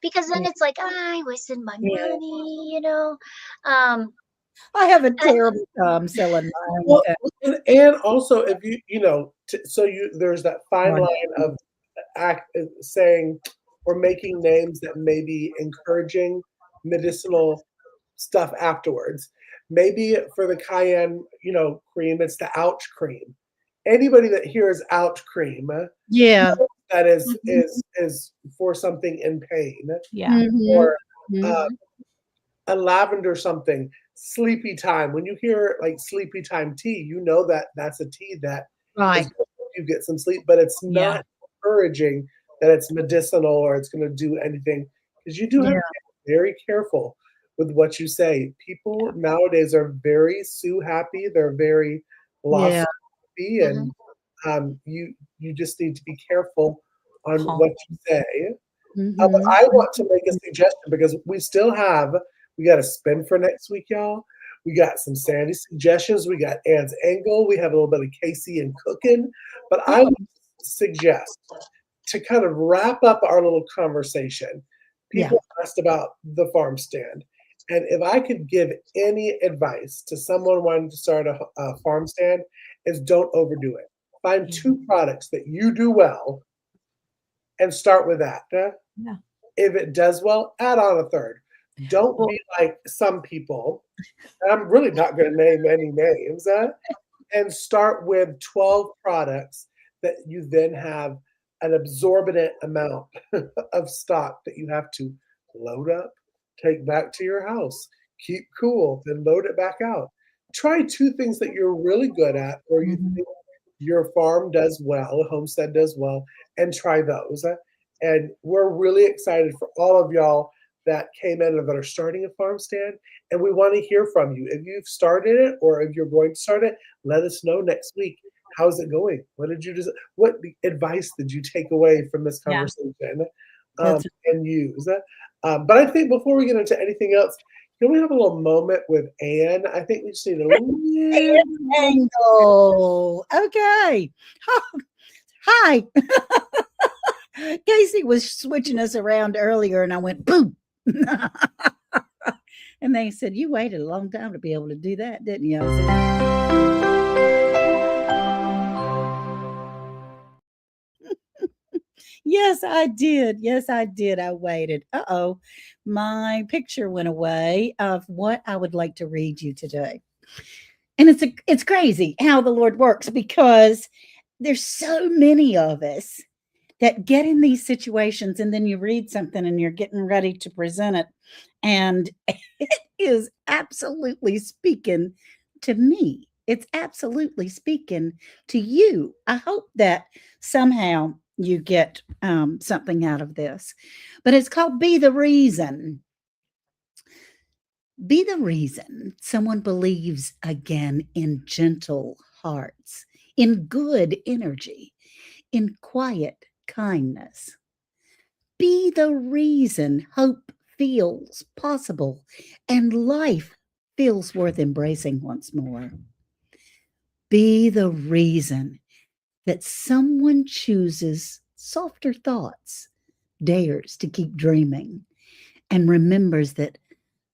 Because then it's like, I wasted my money, I have a terrible time selling mine. Well, and also if there's that fine line of saying or making names that may be encouraging medicinal stuff afterwards. Maybe for the cayenne, cream, it's the ouch cream. Anybody that hears ouch cream, that is for something in pain. Yeah. Or a lavender something. Sleepy time. When you hear like sleepy time tea, you know that that's a tea that you get some sleep, but it's not encouraging that it's medicinal or it's going to do anything, because you do have to be very careful with what you say. People nowadays are very happy. They're very lost happy, and you just need to be careful on what you say. But I want to make a suggestion, because we got a spin for next week, y'all. We got some Sandi suggestions. We got Ann's angle. We have a little bit of Cayce and cooking. But I would suggest, to kind of wrap up our little conversation, people asked about the farm stand. And if I could give any advice to someone wanting to start a farm stand, is don't overdo it. Find 2 products that you do well and start with that. If it does well, add on a 3rd. Don't be like some people. I'm really not going to name any names. And start with 12 products that you then have an absorbent amount of stock that you have to load up, take back to your house, keep cool, then load it back out. Try 2 things that you're really good at or you Mhm. think your farm does well, homestead does well, and try those. And we're really excited for all of y'all that came in and that are starting a farm stand. And we want to hear from you. If you've started it or if you're going to start it, let us know next week. How's it going? What did you just, what advice did you take away from this Yeah. conversation That's and use? But I think before we get into anything else, can we have a little moment with Anne? I think we just need a little Angle. Okay. Hi. Casey was switching us around earlier and I went boom. And they said, you waited a long time to be able to do that, didn't you? I was like, yes, I did. Yes, I did. I waited. Uh-oh. My picture went away of what I would like to read you today. And it's crazy how the Lord works because there's so many of us that get in these situations and then you read something and you're getting ready to present it. And it is absolutely speaking to me. It's absolutely speaking to you. I hope that somehow you get something out of this. But it's called Be the Reason. Be the reason someone believes again in gentle hearts, in good energy, in quiet kindness. Be the reason hope feels possible and life feels worth embracing once more. Be the reason that someone chooses softer thoughts, dares to keep dreaming, and remembers that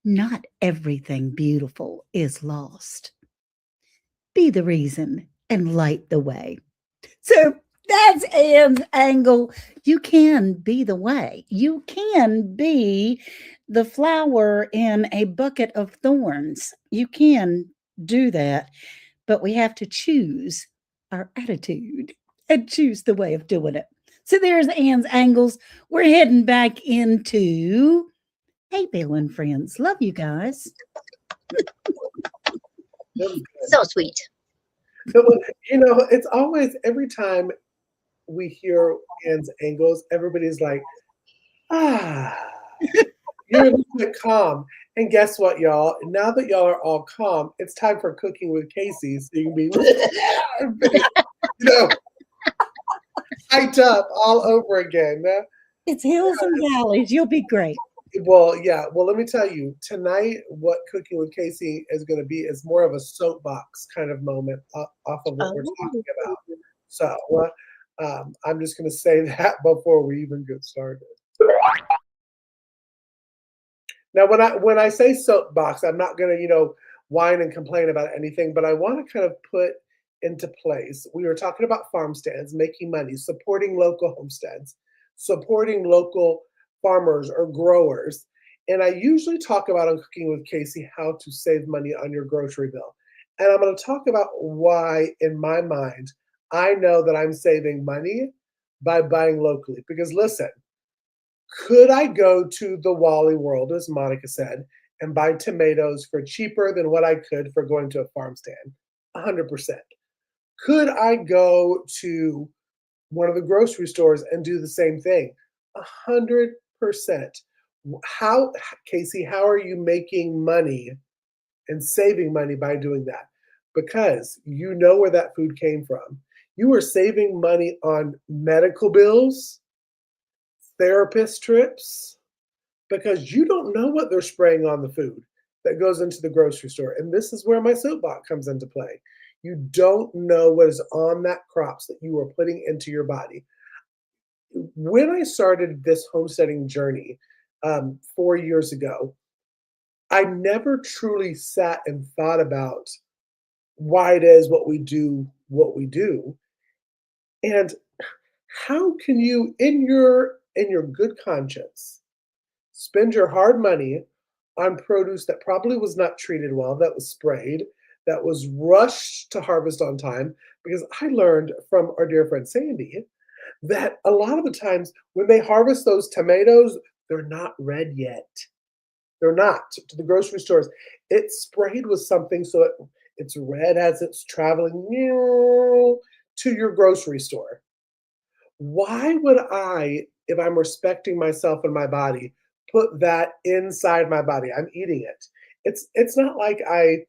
not everything beautiful is lost. Be the reason and light the way. So that's Anne's angle. You can be the way. You can be the flower in a bucket of thorns. You can do that, but we have to choose our attitude and choose the way of doing it. So there's Anne's angles. We're heading back into Hay Bale Friends. Love you guys. So sweet. It's always every time we hear Anne's angles, everybody's like, you're a little bit calm. And guess what, y'all? Now that y'all are all calm, it's time for Cooking with Cayce. So you can be, hyped up all over again. It's hills and valleys. You'll be great. Well, yeah. Well, let me tell you, tonight, what Cooking with Cayce is going to be is more of a soapbox kind of moment off of what we're talking about. So I'm just going to say that before we even get started. Now, when I say soapbox, I'm not going to, whine and complain about anything, but I want to kind of put into place. We were talking about farm stands, making money, supporting local homesteads, supporting local farmers or growers. And I usually talk about on Cooking with Cayce how to save money on your grocery bill. And I'm going to talk about why, in my mind, I know that I'm saving money by buying locally. Because listen, could I go to the Wally World, as Monica said, and buy tomatoes for cheaper than what I could for going to a farm stand? 100%. Could I go to one of the grocery stores and do the same thing? 100%. How, Cayce, how are you making money and saving money by doing that? Because you know where that food came from. You are saving money on medical bills, therapist trips, because you don't know what they're spraying on the food that goes into the grocery store. And this is where my soapbox comes into play. You don't know what is on that crops that you are putting into your body. When I started this homesteading journey 4 years ago, I never truly sat and thought about why it is what we do, and how can you, in your good conscience, spend your hard money on produce that probably was not treated well, that was sprayed, that was rushed to harvest on time. Because I learned from our dear friend Sandi that a lot of the times when they harvest those tomatoes, they're not red yet. They're not to the grocery stores. It's sprayed with something so it's red as it's traveling to your grocery store. Why would I, if I'm respecting myself and my body, put that inside my body? I'm eating it. It's not like I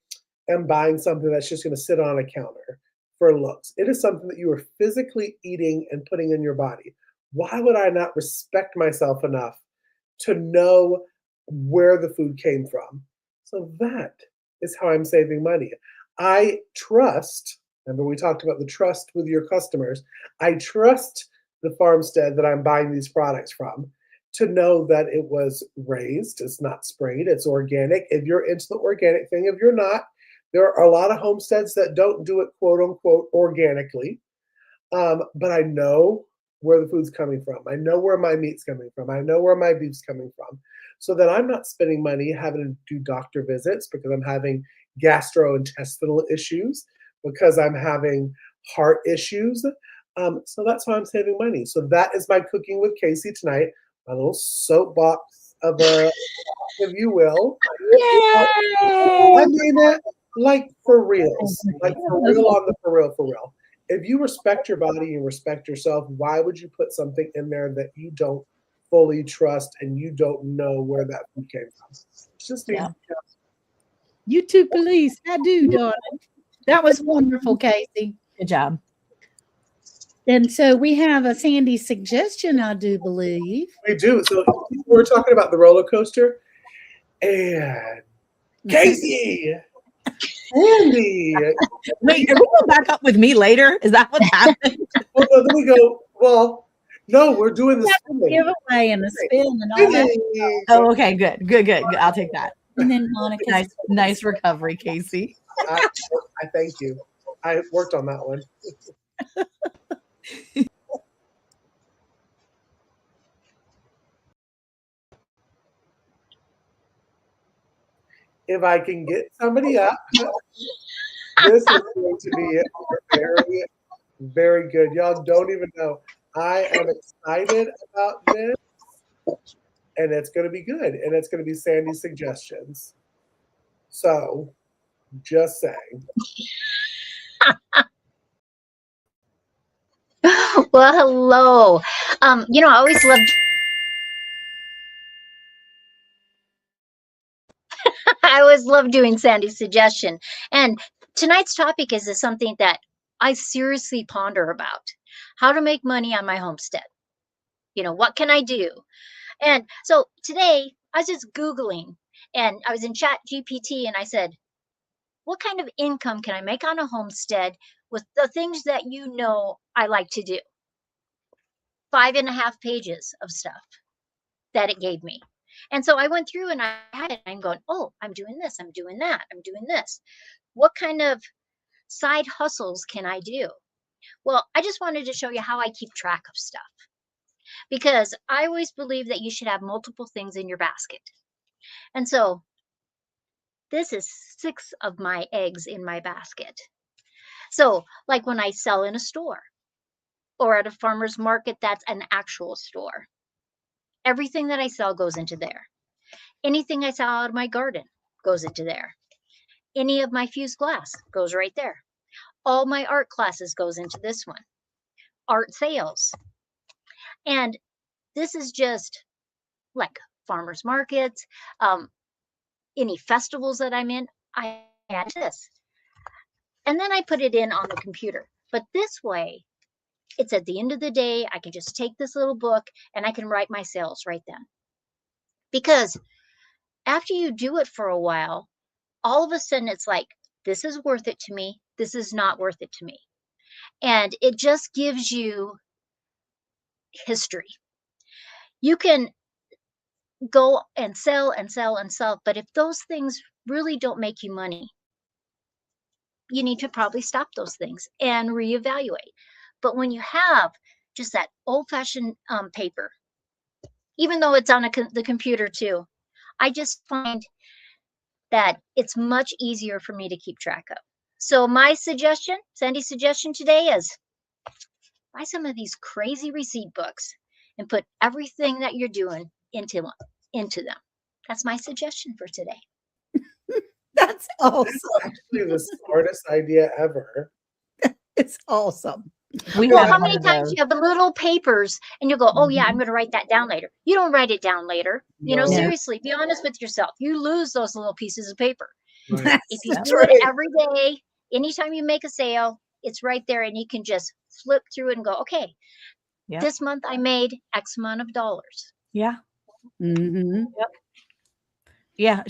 am buying something that's just going to sit on a counter for looks. It is something that you are physically eating and putting in your body. Why would I not respect myself enough to know where the food came from? So that is how I'm saving money. I trust, remember we talked about the trust with your customers. I trust the farmstead that I'm buying these products from to know that it was raised, it's not sprayed, it's organic. If you're into the organic thing, if you're not, there are a lot of homesteads that don't do it quote unquote organically. But I know where the food's coming from. I know where my meat's coming from. I know where my beef's coming from. So that I'm not spending money having to do doctor visits because I'm having gastrointestinal issues, because I'm having heart issues. So that's why I'm saving money. So that is my cooking with Cayce tonight. My little soapbox of a, if you will. I mean it like for reals. Like for real on the for real. If you respect your body and respect yourself, why would you put something in there that you don't fully trust and you don't know where that food came from? It's just Yeah. You too, police. I do, darling. That was wonderful, Cayce. Good job. And so we have a Sandy suggestion, I do believe. We do. So we're talking about the roller coaster, and Cayce, Sandy. Wait, are we going back up with me later? Is that what happened? Well, no, then we go. Well, no, we're doing the giveaway and the spin and all that. Oh, okay, good. I'll take that. And then Monica, nice recovery, Cayce. I thank you. I worked on that one. If I can get somebody up, this is going to be very, very good. Y'all don't even know. I am excited about this, and it's going to be good, and it's going to be Sandy's suggestions. So, just saying. Well, hello. I always loved I always love doing Sandy's suggestion. And tonight's topic is something that I seriously ponder about. How to make money on my homestead. What can I do? And so today I was just Googling, and I was in Chat GPT, and I said, what kind of income can I make on a homestead with the things that I like to do? 5.5 pages of stuff that it gave me. And so I went through and I had it. I'm going, oh, I'm doing this. I'm doing that. I'm doing this. What kind of side hustles can I do? Well, I just wanted to show you how I keep track of stuff, because I always believe that you should have multiple things in your basket. And so this is 6 of my eggs in my basket. So like when I sell in a store or at a farmer's market, that's an actual store. Everything that I sell goes into there. Anything I sell out of my garden goes into there. Any of my fused glass goes right there. All my art classes goes into this one. Art sales. And this is just like farmers markets, any festivals that I'm in, I add this. And then I put it in on the computer. But this way, it's at the end of the day, I can just take this little book and I can write my sales right then. Because after you do it for a while, all of a sudden it's like, this is worth it to me. This is not worth it to me. And it just gives you history. You can go and sell and sell and sell, but if those things really don't make you money, you need to probably stop those things and reevaluate. But when you have just that old-fashioned paper, even though it's on the computer too, I just find that it's much easier for me to keep track of. So my suggestion, Sandy's suggestion today is buy some of these crazy receipt books and put everything that you're doing into them. That's my suggestion for today. That's awesome. Actually, the smartest idea ever. It's awesome. Well, how many times you have little papers and you go, oh yeah, I'm going to write that down later. You don't write it down later. You know, seriously, be honest with yourself. You lose those little pieces of paper. Right. If you do it every day, anytime you make a sale, it's right there and you can just flip through it and go, okay, this month I made X amount of dollars. Yeah. Mm-hmm. Yep. Yeah,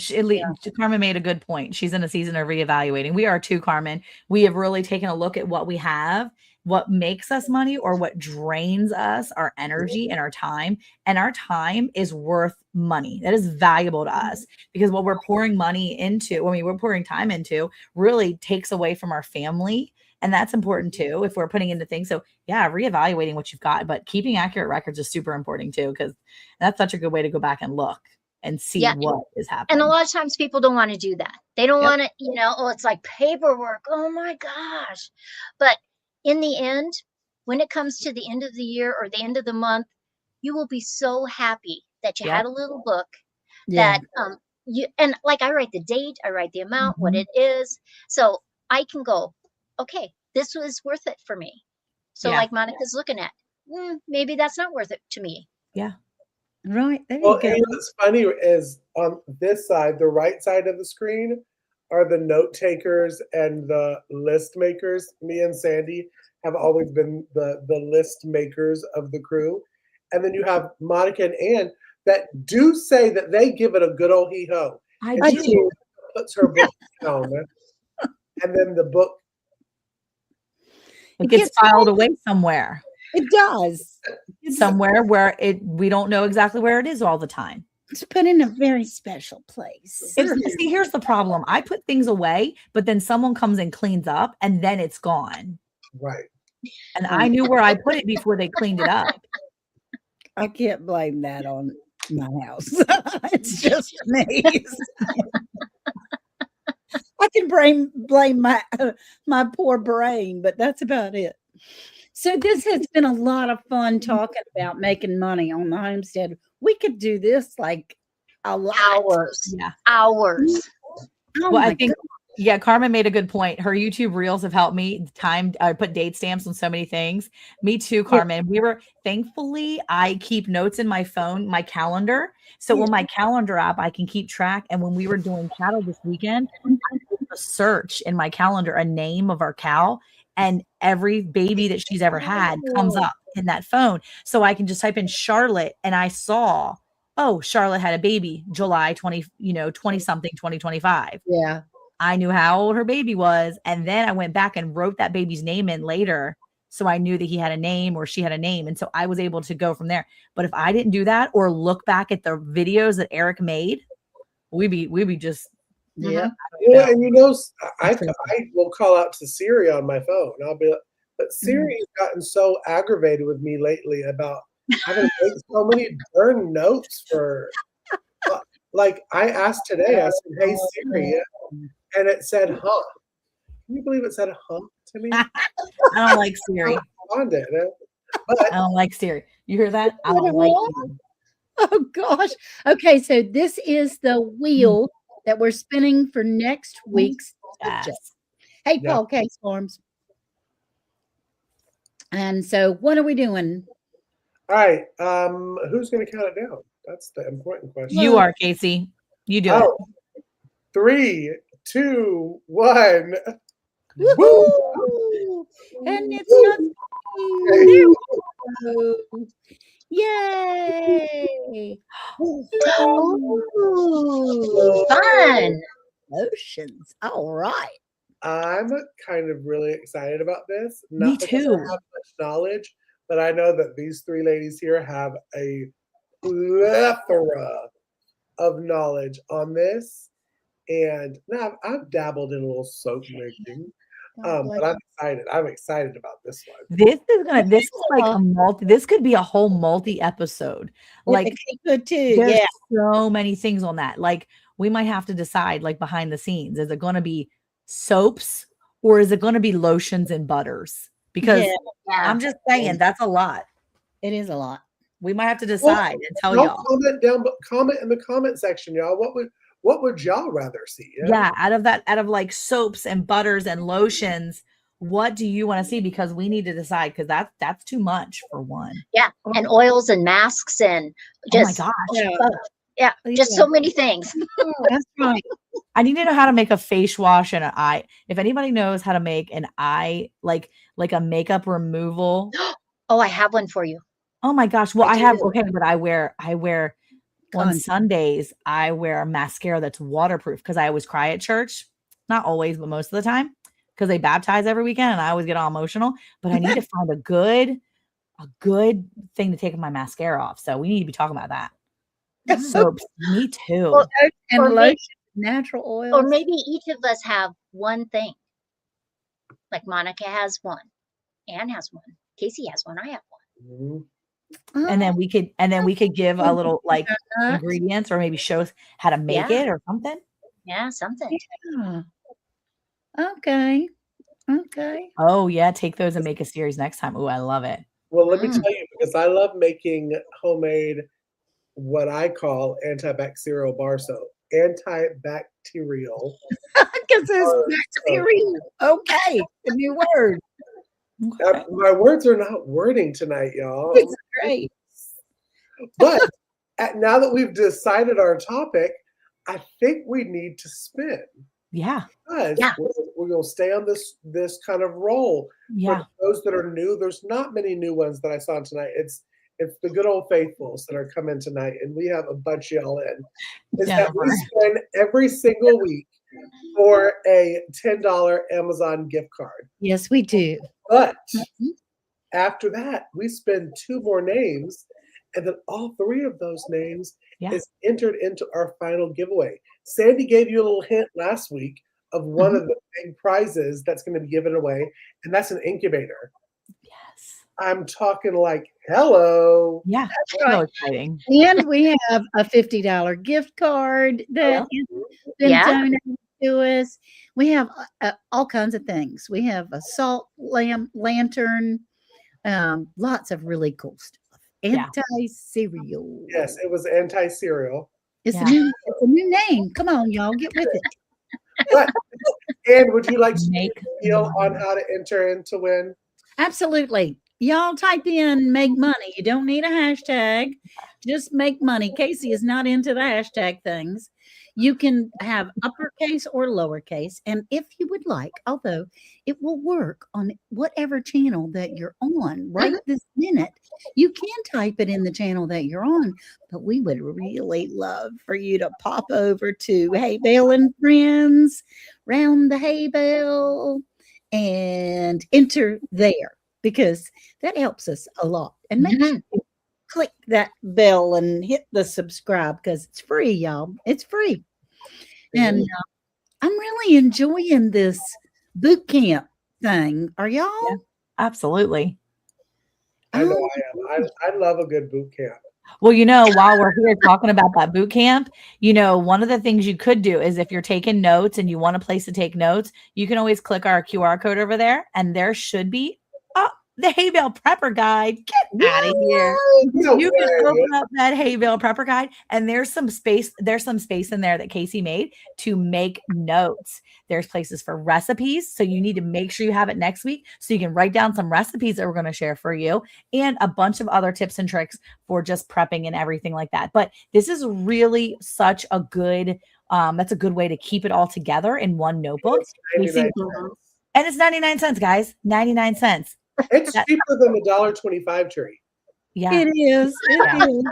Carmen made a good point. She's in a season of reevaluating. We are too, Carmen. We have really taken a look at what we have, what makes us money or what drains us, our energy and our time. And our time is worth money. That is valuable to us because what we're pouring money into, we're pouring time into, really takes away from our family. And that's important too, if we're putting into things. So yeah, reevaluating what you've got, but keeping accurate records is super important too, because that's such a good way to go back and look and see what is happening. And a lot of times people don't want to do that. They don't want to, it's like paperwork. Oh my gosh. But in the end, when it comes to the end of the year or the end of the month, you will be so happy that you had a little book that and like I write the date, I write the amount, what it is. So I can go, okay, this was worth it for me. So like Monica's looking at, maybe that's not worth it to me. Yeah. Right. There Well, you go. and what's funny is on this side, the right side of the screen, are the note takers and the list makers. Me and Sandy have always been the list makers of the crew. And then you have Monica and Ann that do say that they give it a good old hee-ho. I do. Puts her book down. And then the book. It gets filed away somewhere. It does. Somewhere where we don't know exactly where it is all the time. It's put in a very special place. See, here's the problem. I put things away, but then someone comes and cleans up and then it's gone. Right. And I knew where I put it before they cleaned it up. I can't blame that on my house. It's just me. I can blame my poor brain, but that's about it. So this has been a lot of fun talking about making money on the homestead. We could do this like a lot. Hours. Yeah. Hours. Oh Well, I think, Carmen made a good point. Her YouTube reels have helped me I put date stamps on so many things. Me too, Carmen. Thankfully, I keep notes in my phone, my calendar. So on my calendar app, I can keep track. And when we were doing cattle this weekend, I put a search in my calendar, a name of our cow. And every baby that she's ever had comes up in that phone. So I can just type in Charlotte and I saw, Charlotte had a baby July 20 something, 2025. Yeah. I knew how old her baby was. And then I went back and wrote that baby's name in later. So I knew that he had a name or she had a name. And so I was able to go from there. But if I didn't do that or look back at the videos that Eric made, we'd be just, yeah. Yeah, and I will call out to Siri on my phone. I'll be like, but Siri's gotten so aggravated with me lately about having to make so many darn notes for. Like I asked today, I said, "Hey Siri," and it said, "Huh." Can you believe it said "huh" to me? I don't like Siri. But I don't like Siri. You hear that? I don't like you. Oh gosh. Okay, so this is the wheel that we're spinning for next week's subject. Hey, Paul Cayce Farms. And so what are we doing? All right. Who's going to count it down? That's the important question. You are, Casey. You do it. 3, 2, 1. Woo! And it's not. Yay! Ooh, fun. Emotions. All right. I'm kind of really excited about this. Me Not because too. I have much knowledge, but I know that these three ladies here have a plethora of knowledge on this. And now I've dabbled in a little soap making. But I'm excited. I'm excited about this one. This is like this could be a whole multi-episode. Like it could too. There's so many things on that. Like we might have to decide, like behind the scenes, is it going to be soaps or is it going to be lotions and butters? Because Yeah. I'm just saying that's a lot. It is a lot. We might have to decide and tell y'all. Comment in the comment section, y'all. What would y'all rather see? Yeah, out of like soaps and butters and lotions, what do you want to see? Because we need to decide, because that's too much for one. Yeah. And oils and masks and just, oh my gosh. yeah, just so many things. That's right. I need to know how to make a face wash and an eye. If anybody knows how to make an eye, like a makeup removal. Oh, I have one for you. Oh my gosh. Well, I I have, do. okay, but I wear on Sundays, I wear a mascara that's waterproof because I always cry at church. Not always, but most of the time, because they baptize every weekend and I always get all emotional. But I need to find a good thing to take my mascara off. So we need to be talking about that. So me too. Well, And Or lotion, natural oils. Or maybe each of us have one thing. Like Monica has one. Anne has one. Casey has one. I have one. Mhm. And then we could give a little like ingredients, or maybe show us how to make it or something. Yeah, something. Yeah. Okay. Oh yeah, take those and make a series next time. Oh, I love it. Well, let me tell you, because I love making homemade, what I call antibacterial bar soap. Antibacterial. Because it's bacterial. Okay. A new word. Okay. My words are not wording tonight, y'all. It's great. But now that we've decided our topic, I think we need to spin. Yeah. Because we're going to stay on this kind of roll. Yeah. For those that are new, there's not many new ones that I saw tonight. It's the good old faithfuls that are coming tonight, and we have a bunch of y'all in. Is that we spend every single week for a $10 Amazon gift card. Yes, we do. But after that, we spend 2 more names, and then all 3 of those names is entered into our final giveaway. Sandi gave you a little hint last week of one of the big prizes that's going to be given away, and that's an incubator. Yes. I'm talking like, hello. Yeah. That's so exciting. And we have a $50 gift card that has been donated to us. We have all kinds of things. We have a salt lantern, lots of really cool stuff. Anti-cereal. Yes, it was anti-cereal. It's a new name. Come on, y'all, get with it. But, and would you like to make a deal on how to enter in to win? Absolutely. Y'all type in make money. You don't need a hashtag. Just make money. Casey is not into the hashtag things. You can have uppercase or lowercase. And if you would like, although it will work on whatever channel that you're on right this minute, you can type it in the channel that you're on. But we would really love for you to pop over to Hay Bale and Friends, round the hay bale, and enter there, because that helps us a lot. And make sure you click that bell and hit the subscribe, because it's free, y'all. It's free. And I'm really enjoying this boot camp thing. Are y'all? Yeah, absolutely. I know I am. I love a good boot camp. Well, while we're here talking about that boot camp, one of the things you could do is, if you're taking notes and you want a place to take notes, you can always click our QR code over there, and there should be the Hay Bale Prepper Guide. Get out of here. You can open up that Hay Bale Prepper Guide, and there's some space in there that Casey made to make notes. There's places for recipes. So you need to make sure you have it next week so you can write down some recipes that we're going to share for you, and a bunch of other tips and tricks for just prepping and everything like that. But this is really such a good, that's a good way to keep it all together in one notebook. And it's 99 cents, guys. 99 cents. It's cheaper than the $1.25 tree. Yeah, it is. It is.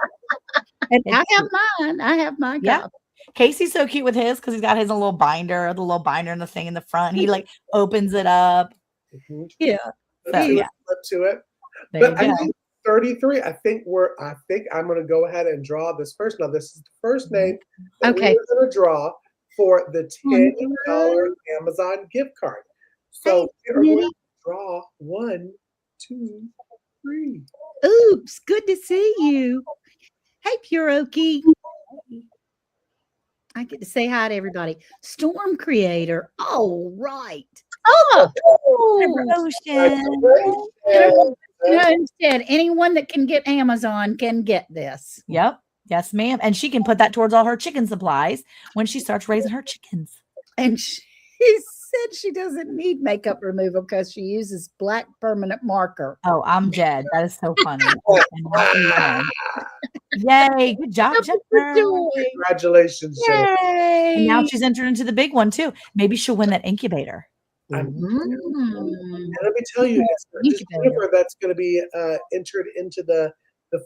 And I have mine. Yeah. Casey's so cute with his, because he's got his little binder, and the thing in the front. He like opens it up. Yeah. Flip to it. But I think 33. I think I'm going to go ahead and draw this first. Now, this is the first name that we're going to draw for the $10 Amazon gift card. So we're going to draw 1, 2, 3. Oops, good to see you. Hey, Puroki. I get to say hi to everybody. Storm Creator. All right. Oh, Homestead. Anyone that can get Amazon can get this. Yep. Yes, ma'am. And she can put that towards all her chicken supplies when she starts raising her chickens. And she said she doesn't need makeup removal because she uses black permanent marker. Oh, I'm dead. That is so funny. Yay. Good job, Jennifer. Congratulations, Jennifer. And now she's entered into the big one too. Maybe she'll win that incubator. And let me tell you, it's Jennifer that's going to be entered into the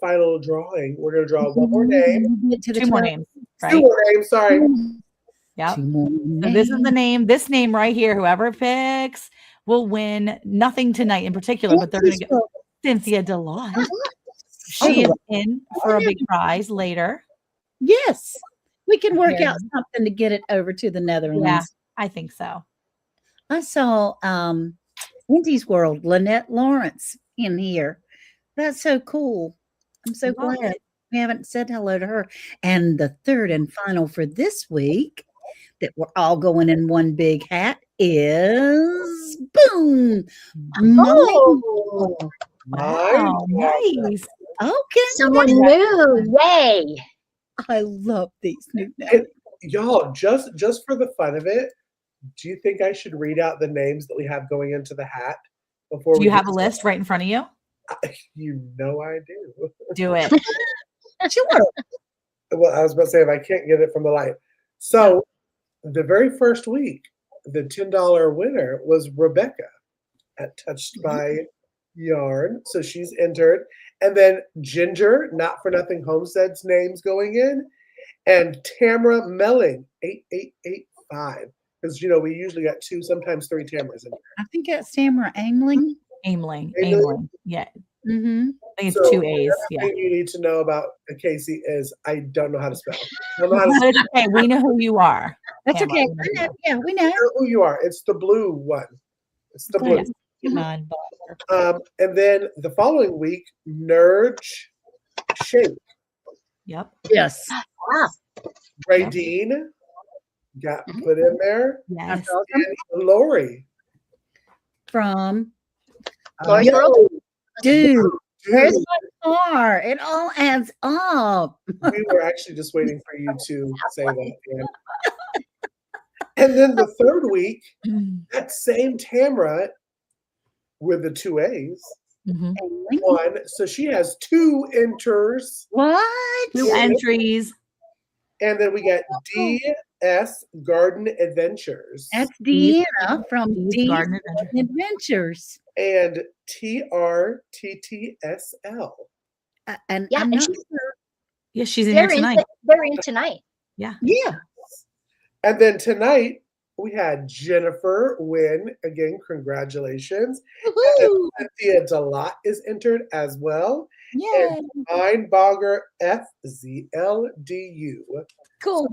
final drawing. We're going to draw one more name. Two more names. Right? Two more names, sorry. Yeah. So this is the name. This name right here, whoever picks will win nothing tonight in particular, but they're going to get Cynthia Delight. She is in for a big prize later. Yes. We can work out something to get it over to the Netherlands. Yeah, I think so. I saw Indy's World, Lynette Lawrence in here. That's so cool. I'm so glad we haven't said hello to her. And the third and final for this week that we're all going in one big hat is boom. Oh, wow, nice. Okay. Someone new. Yay. I love these new names. Y'all, just for the fun of it, do you think I should read out the names that we have going into the hat before? Do you have a list right in front of you? You know I do. Do it. Sure. Well, I was about to say if I can't get it from the light. So the very first week, the $10 winner was Rebecca at Touched by Yarn. So she's entered. And then Ginger, Not for Nothing Homestead's names going in. And Tamara Melling, 8885. Because, we usually got 2, sometimes 3 Tamaras in there. I think that's Tamara Aimling. Aimling. Yeah. Mm-hmm. I think it's 2 A's. Yeah. Everything you need to know about Cayce is I don't know how to spell. It's okay. We know who you are. That's Tamara. okay. Yeah, we know. I know who you are. It's the blue one. It's the blue. Come on, and then the following week, Nurge Shape. Yep. Yes. Ray Dean got put in there. Yes. And Lori. From Dude. Where's my car? It all adds up. We were actually just waiting for you to say that. Dan. And then the third week, that same Tamara with the 2 A's won. So she has 2 enters. What? 2 entries. And then we got DS Garden Adventures. That's Deanna from D's Garden Adventures. And TRTTSL. And Yeah, I'm and not sure. Yes, she's in here tonight. They're in tonight. Yeah. Yeah. And then tonight we had Jennifer win. Again, congratulations. And Cynthia Delight is entered as well. Yeah. And Mindbogger FZLDU. Cool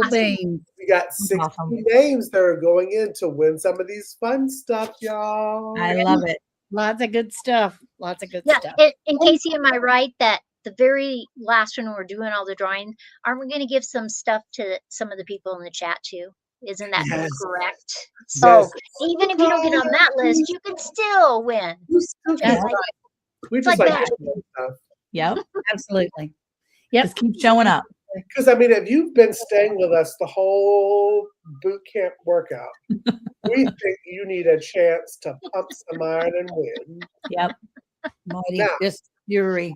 beans. We got 60 names that are going in to win some of these fun stuff, y'all. I love it. Lots of good stuff. Lots of good Yeah. stuff. And Cayce, am I right that the very last one we're doing all the drawing, aren't we going to give some stuff to some of the people in the chat too? Isn't that correct? So even if you don't get on that list, you can still win. That's right. We just like like that. stuff. Yep. Absolutely. Yep. Just keep showing up. Because if you've been staying with us the whole boot camp workout, we think you need a chance to pump some iron and win. Yep. Mighty Fury.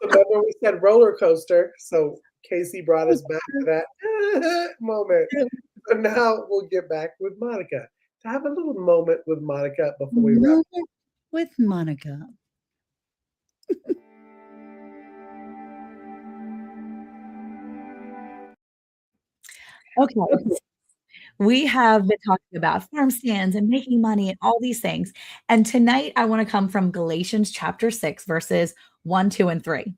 Remember we said roller coaster, so Cayce brought us back to that moment. So now we'll get back with Monica to have a little moment with Monica before we wrap. With Monica. Okay. We have been talking about farm stands and making money and all these things. And tonight I want to come from Galatians chapter 6, verses 1, 2, and 3.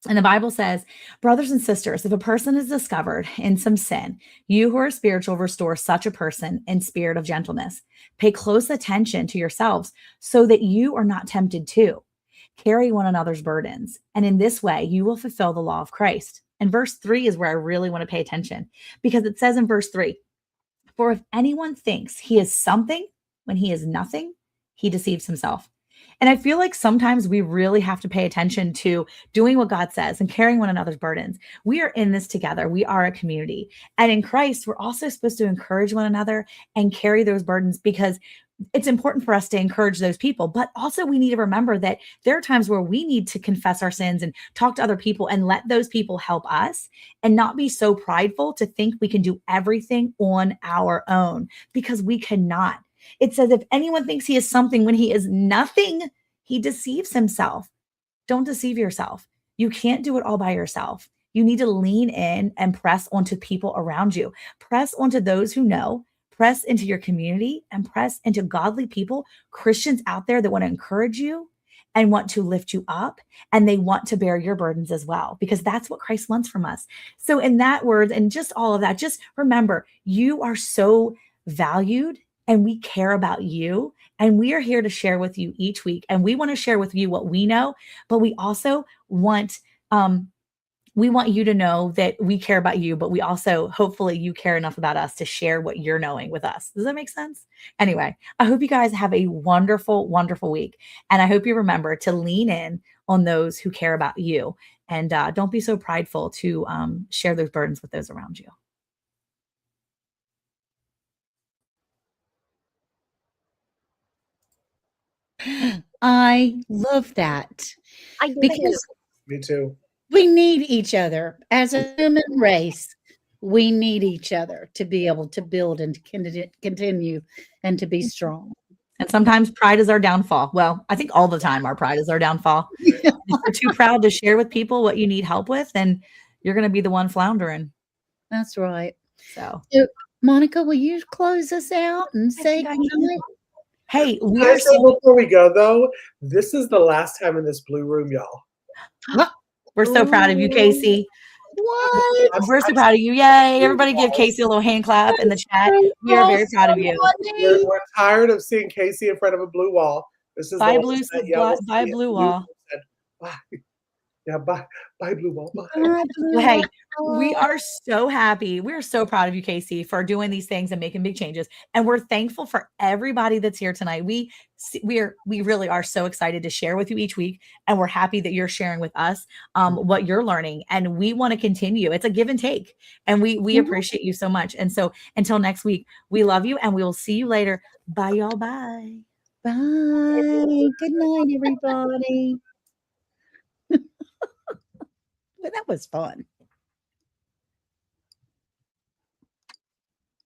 And the Bible says, brothers and sisters, if a person is discovered in some sin, you who are spiritual, restore such a person in spirit of gentleness. Pay close attention to yourselves so that you are not tempted too. Carry one another's burdens. And in this way, you will fulfill the law of Christ. And verse 3 is where I really want to pay attention, because it says in verse 3, For if anyone thinks he is something when he is nothing, he deceives himself. And I feel like sometimes we really have to pay attention to doing what God says and carrying one another's burdens. We are in this together. We are a community. And in Christ, we're also supposed to encourage one another and carry those burdens, because it's important for us to encourage those people. But also we need to remember that there are times where we need to confess our sins and talk to other people and let those people help us, and not be so prideful to think we can do everything on our own, because we cannot. It says, if anyone thinks he is something when he is nothing, he deceives himself. Don't deceive yourself. You can't do it all by yourself. You need to lean in and press onto people around you. Press onto those who know, press into your community, and press into godly people, Christians out there that want to encourage you and want to lift you up, and they want to bear your burdens as well, because that's what Christ wants from us. So in that word and just all of that, just remember, you are so valued and we care about you. And we are here to share with you each week. And we want to share with you what we know, but we also want, you to know that we care about you, but we also, hopefully you care enough about us to share what you're knowing with us. Does that make sense? Anyway, I hope you guys have a wonderful, wonderful week. And I hope you remember to lean in on those who care about you. And don't be so prideful to share those burdens with those around you. I love that. I do Because too. Me too. we need each other as a human race. We need each other to be able to build and to continue and to be strong. And sometimes pride is our downfall. Well, I think all the time our pride is our downfall. If you're too proud to share with people what you need help with, then you're going to be the one floundering. That's right. So, Monica, will you close us out and say think I goodnight? hey, we Can I are say before we go though, this is the last time in this blue room, y'all. we're so proud of you, Cayce. What? We're so proud of you. Yay. Everybody give Cayce a little hand clap in the chat. We are very proud of you. We're tired of seeing Cayce in front of a blue wall. This is Bye, the blue, last night y'all will bye, see it. blue wall. Said, bye. Yeah, bye, blue wall. Bye. Well, hey, we are so happy. We're so proud of you, Cayce, for doing these things and making big changes. And we're thankful for everybody that's here tonight. We really are so excited to share with you each week. And we're happy that you're sharing with us what you're learning. And we want to continue. It's a give and take. And we appreciate you so much. And so until next week, we love you and we will see you later. Bye, y'all. Bye. Bye. Good night, everybody. Well, that was fun.